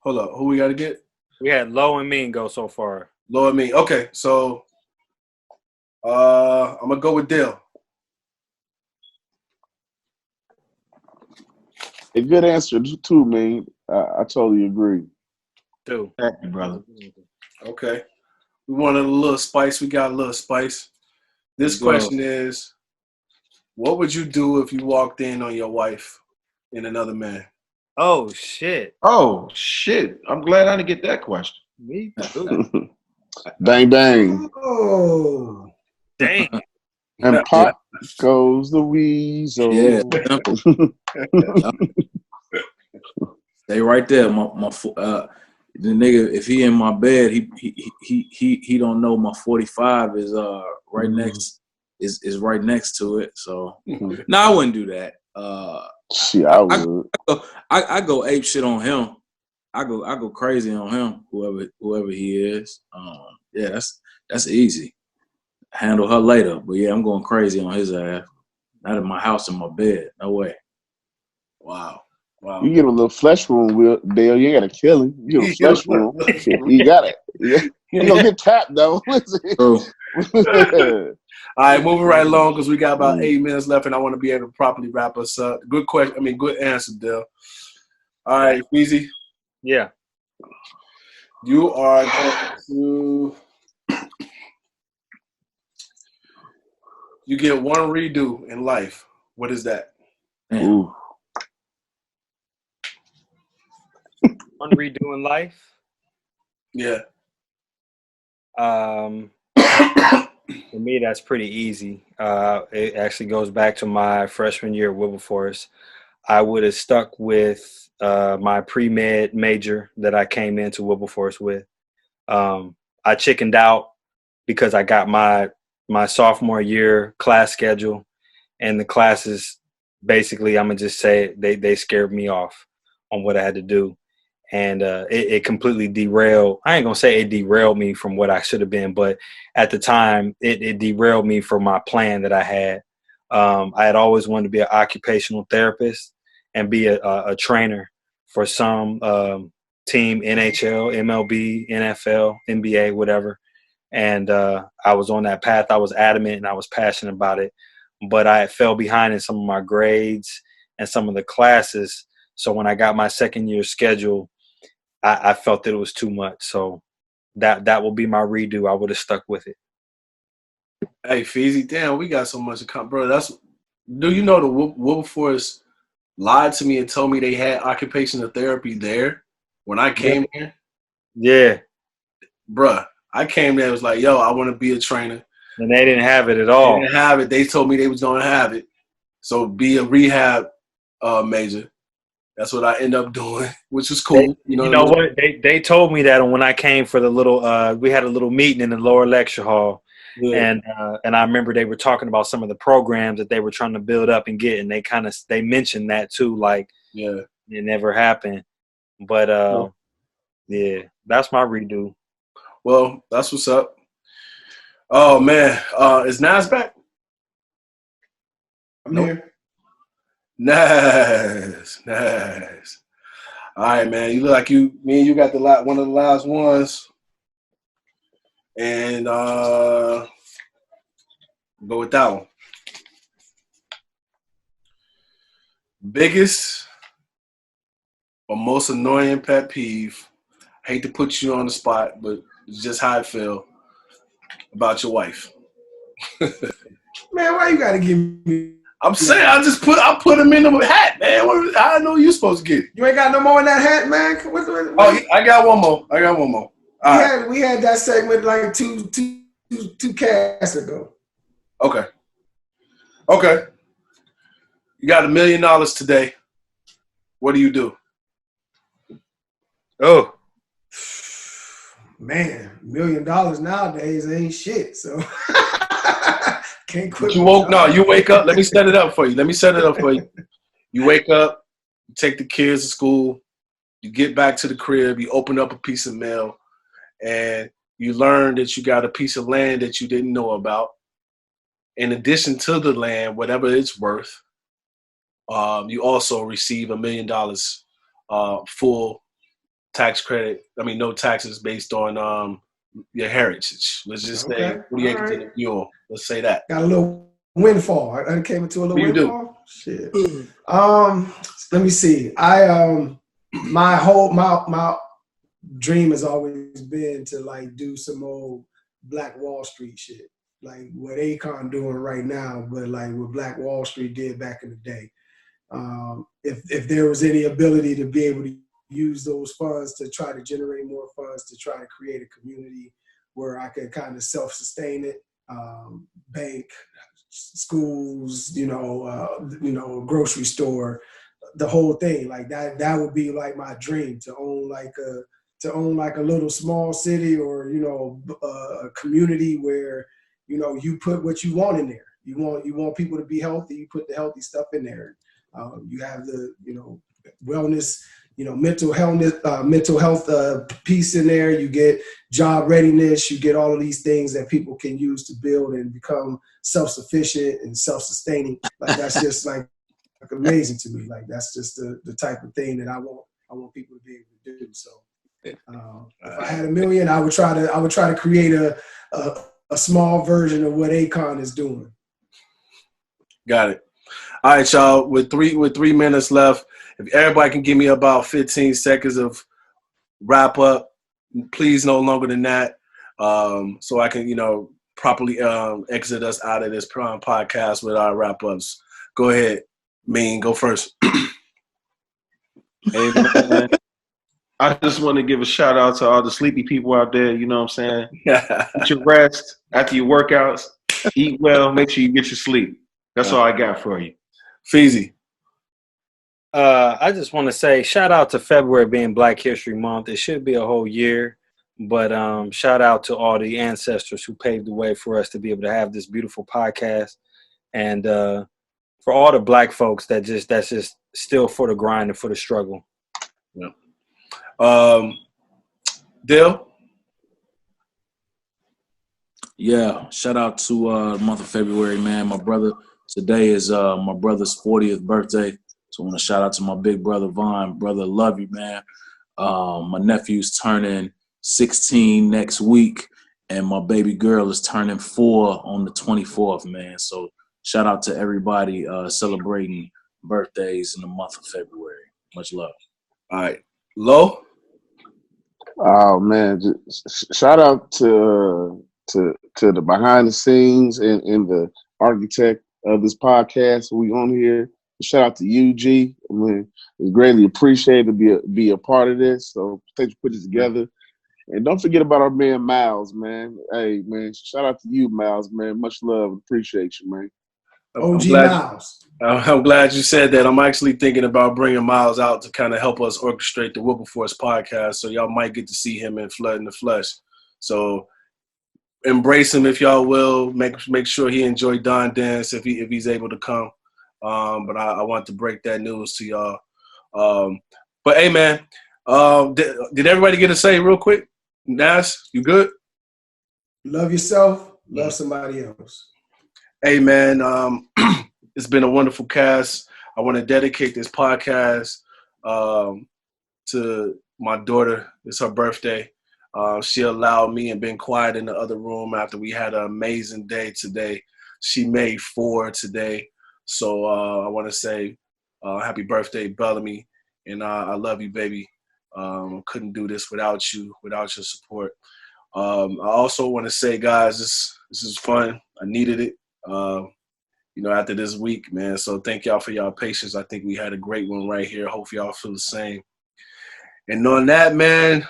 Hold up. Who we got to get? We had Low and Mean go so far. Low and me. Okay, so I'm gonna go with Dell. A good answer too, man. I totally agree. Too. Thank you, brother. Okay. We wanted a little spice. We got a little spice. This question is, what would you do if you walked in on your wife and another man? Oh shit. Oh shit! I'm glad I didn't get that question. Me too. Bang bang. Oh. Dang. And pot goes the weasel. Yeah, simple. Stay right there. The nigga, if he in my bed, he don't know my 45 is right next is right next to it. So no, I wouldn't do that. Shit, I would. I go ape shit on him. I go crazy on him, whoever he is. Yeah, that's easy. Handle her later. But yeah, I'm going crazy on his ass. Not in my house, in my bed. No way. Wow. You get a little flesh wound, Dale. You ain't gotta kill him. You get a flesh wound. You got it. You gonna get tapped though. All right, moving right along because we got about 8 minutes left, and I want to be able to properly wrap us up. Good question. I mean, good answer, Dale. All right, Feezy. Yeah. You are going to. You get one redo in life. What is that? Ooh. One redo in life. Yeah. For me, that's pretty easy. It actually goes back to my freshman year at Wilberforce. I would have stuck with my pre-med major that I came into Wilberforce with. I chickened out because I got my sophomore year class schedule, and the classes, basically, I'm going to just say they scared me off on what I had to do. And it completely derailed. I ain't going to say it derailed me from what I should have been, but at the time, it derailed me from my plan that I had. I had always wanted to be an occupational therapist and be a trainer for some team, NHL, MLB, NFL, NBA, whatever. And I was on that path. I was adamant and I was passionate about it. But I fell behind in some of my grades and some of the classes. So when I got my second year schedule, I felt that it was too much. So that will be my redo. I would have stuck with it. Hey, Feezy, damn, we got so much to come, bro. Do you know the Wilberforce lied to me and told me they had occupational therapy there when I came there? Yeah. Bruh, I came there, it was like, yo, I want to be a trainer. And they didn't have it at all. They didn't have it. They told me they was going to have it. So be a rehab major. That's what I end up doing, which was cool. You know what? They told me that when I came for the little we had a little meeting in the lower lecture hall. Yeah. And I remember they were talking about some of the programs that they were trying to build up and get, and they mentioned that too, like Yeah. it never happened. But yeah, that's my redo. Well, that's what's up. Oh man, is Nas back? I'm here. Nice. All right, man. You look like me and you got one of the last ones. And go with that one. Biggest or most annoying pet peeve. I hate to put you on the spot, but it's just how I feel about your wife. Man, why you gotta give me? I'm saying I put him in the hat, man. I know you're supposed to get it. You ain't got no more in that hat, man. Oh, I got one more. We had that segment like two casts ago. Okay. You got $1 million today. What do you do? Oh, man, $1 million nowadays ain't shit. So can't quit. You wake up. Let me set it up for you. You wake up, you take the kids to school, you get back to the crib, you open up a piece of mail, and you learn that you got a piece of land that you didn't know about. In addition to the land, whatever it's worth, you also receive $1 million full tax credit. I mean, no taxes based on your heritage. Let's just say 40 acres in a mule. Let's say that. Got a little windfall. I came into a little windfall. Shit. Let me see. My dream has always been to like do some old Black Wall Street shit, like what Akon doing right now, but like what Black Wall Street did back in the day. If there was any ability to be able to use those funds to try to generate more funds to try to create a community where I could kind of self-sustain it, bank, schools, grocery store, the whole thing like that would be like my dream to own like a little small city or a community where you put what you want in there. You want people to be healthy, you put the healthy stuff in there. You have the wellness, mental health piece in there. You get job readiness. You get all of these things that people can use to build and become self-sufficient and self-sustaining. Like that's just like amazing to me. Like that's just the type of thing that I want people to be able to do. So if I had $1 million, I would try to create a small version of what Akon is doing. Got it. All right, y'all. With 3 minutes left, if everybody can give me about 15 seconds of wrap up, please no longer than that, so I can properly exit us out of this podcast with our wrap ups. Go ahead, Mean. Go first. Hey, man. I just want to give a shout out to all the sleepy people out there. You know what I'm saying? Get your rest after your workouts. Eat well. Make sure you get your sleep. That's all I got for you. Feezy. I just want to say shout out to February being Black History Month. It should be a whole year, but shout out to all the ancestors who paved the way for us to be able to have this beautiful podcast, and for all the Black folks that's just still for the grind and for the struggle. Yeah. Dale. Yeah, shout out to the month of February, man. My brother, today is my brother's 40th birthday. So I want to shout out to my big brother, Vaughn. Brother, love you, man. My nephew's turning 16 next week, and my baby girl is turning 4 on the 24th, man. So shout out to everybody celebrating birthdays in the month of February. Much love. All right. Lo? Oh, man. Shout out to the behind the scenes and the architect of this podcast we on here. Shout out to UG. I mean, it's greatly appreciated to be a part of this. So thanks for putting this together. And don't forget about our man Myles, man. Hey, man, shout out to you, Myles, man. Much love. Appreciate you, man. OG Myles. I'm glad you said that. I'm actually thinking about bringing Myles out to kind of help us orchestrate the Wilberforce podcast, so y'all might get to see him in the flesh. So embrace him if y'all will. Make sure he enjoy Don Dance if he's able to come. But I want to break that news to y'all. But hey, man, did everybody get a say real quick? Nas, you good? Love yourself. Love somebody else. Hey, man, it's been a wonderful cast. I want to dedicate this podcast to my daughter. It's her birthday. She allowed me and been quiet in the other room after we had an amazing day today. She made 4 today. So I want to say happy birthday, Bellamy. And I love you, baby. Couldn't do this without you, without your support. I also want to say, guys, this is fun. I needed it, after this week, man. So thank y'all for y'all patience. I think we had a great one right here. Hope y'all feel the same. And on that, man,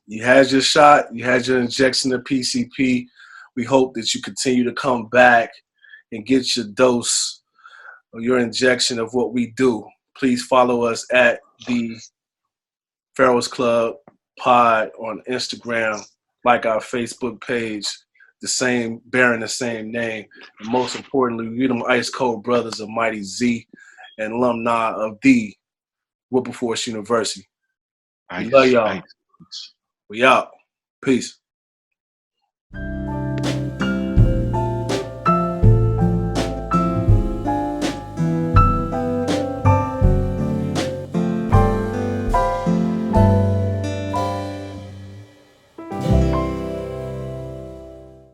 you had your shot. You had your injection of PCP. We hope that you continue to come back and get your dose or your injection of what we do. Please follow us at the PHARAOHS Club Pod on Instagram, like our Facebook page, bearing the same name. And most importantly, we them Ice Cold Brothers of Mighty Z and alumni of the Wilberforce University. We love y'all. We out. Peace.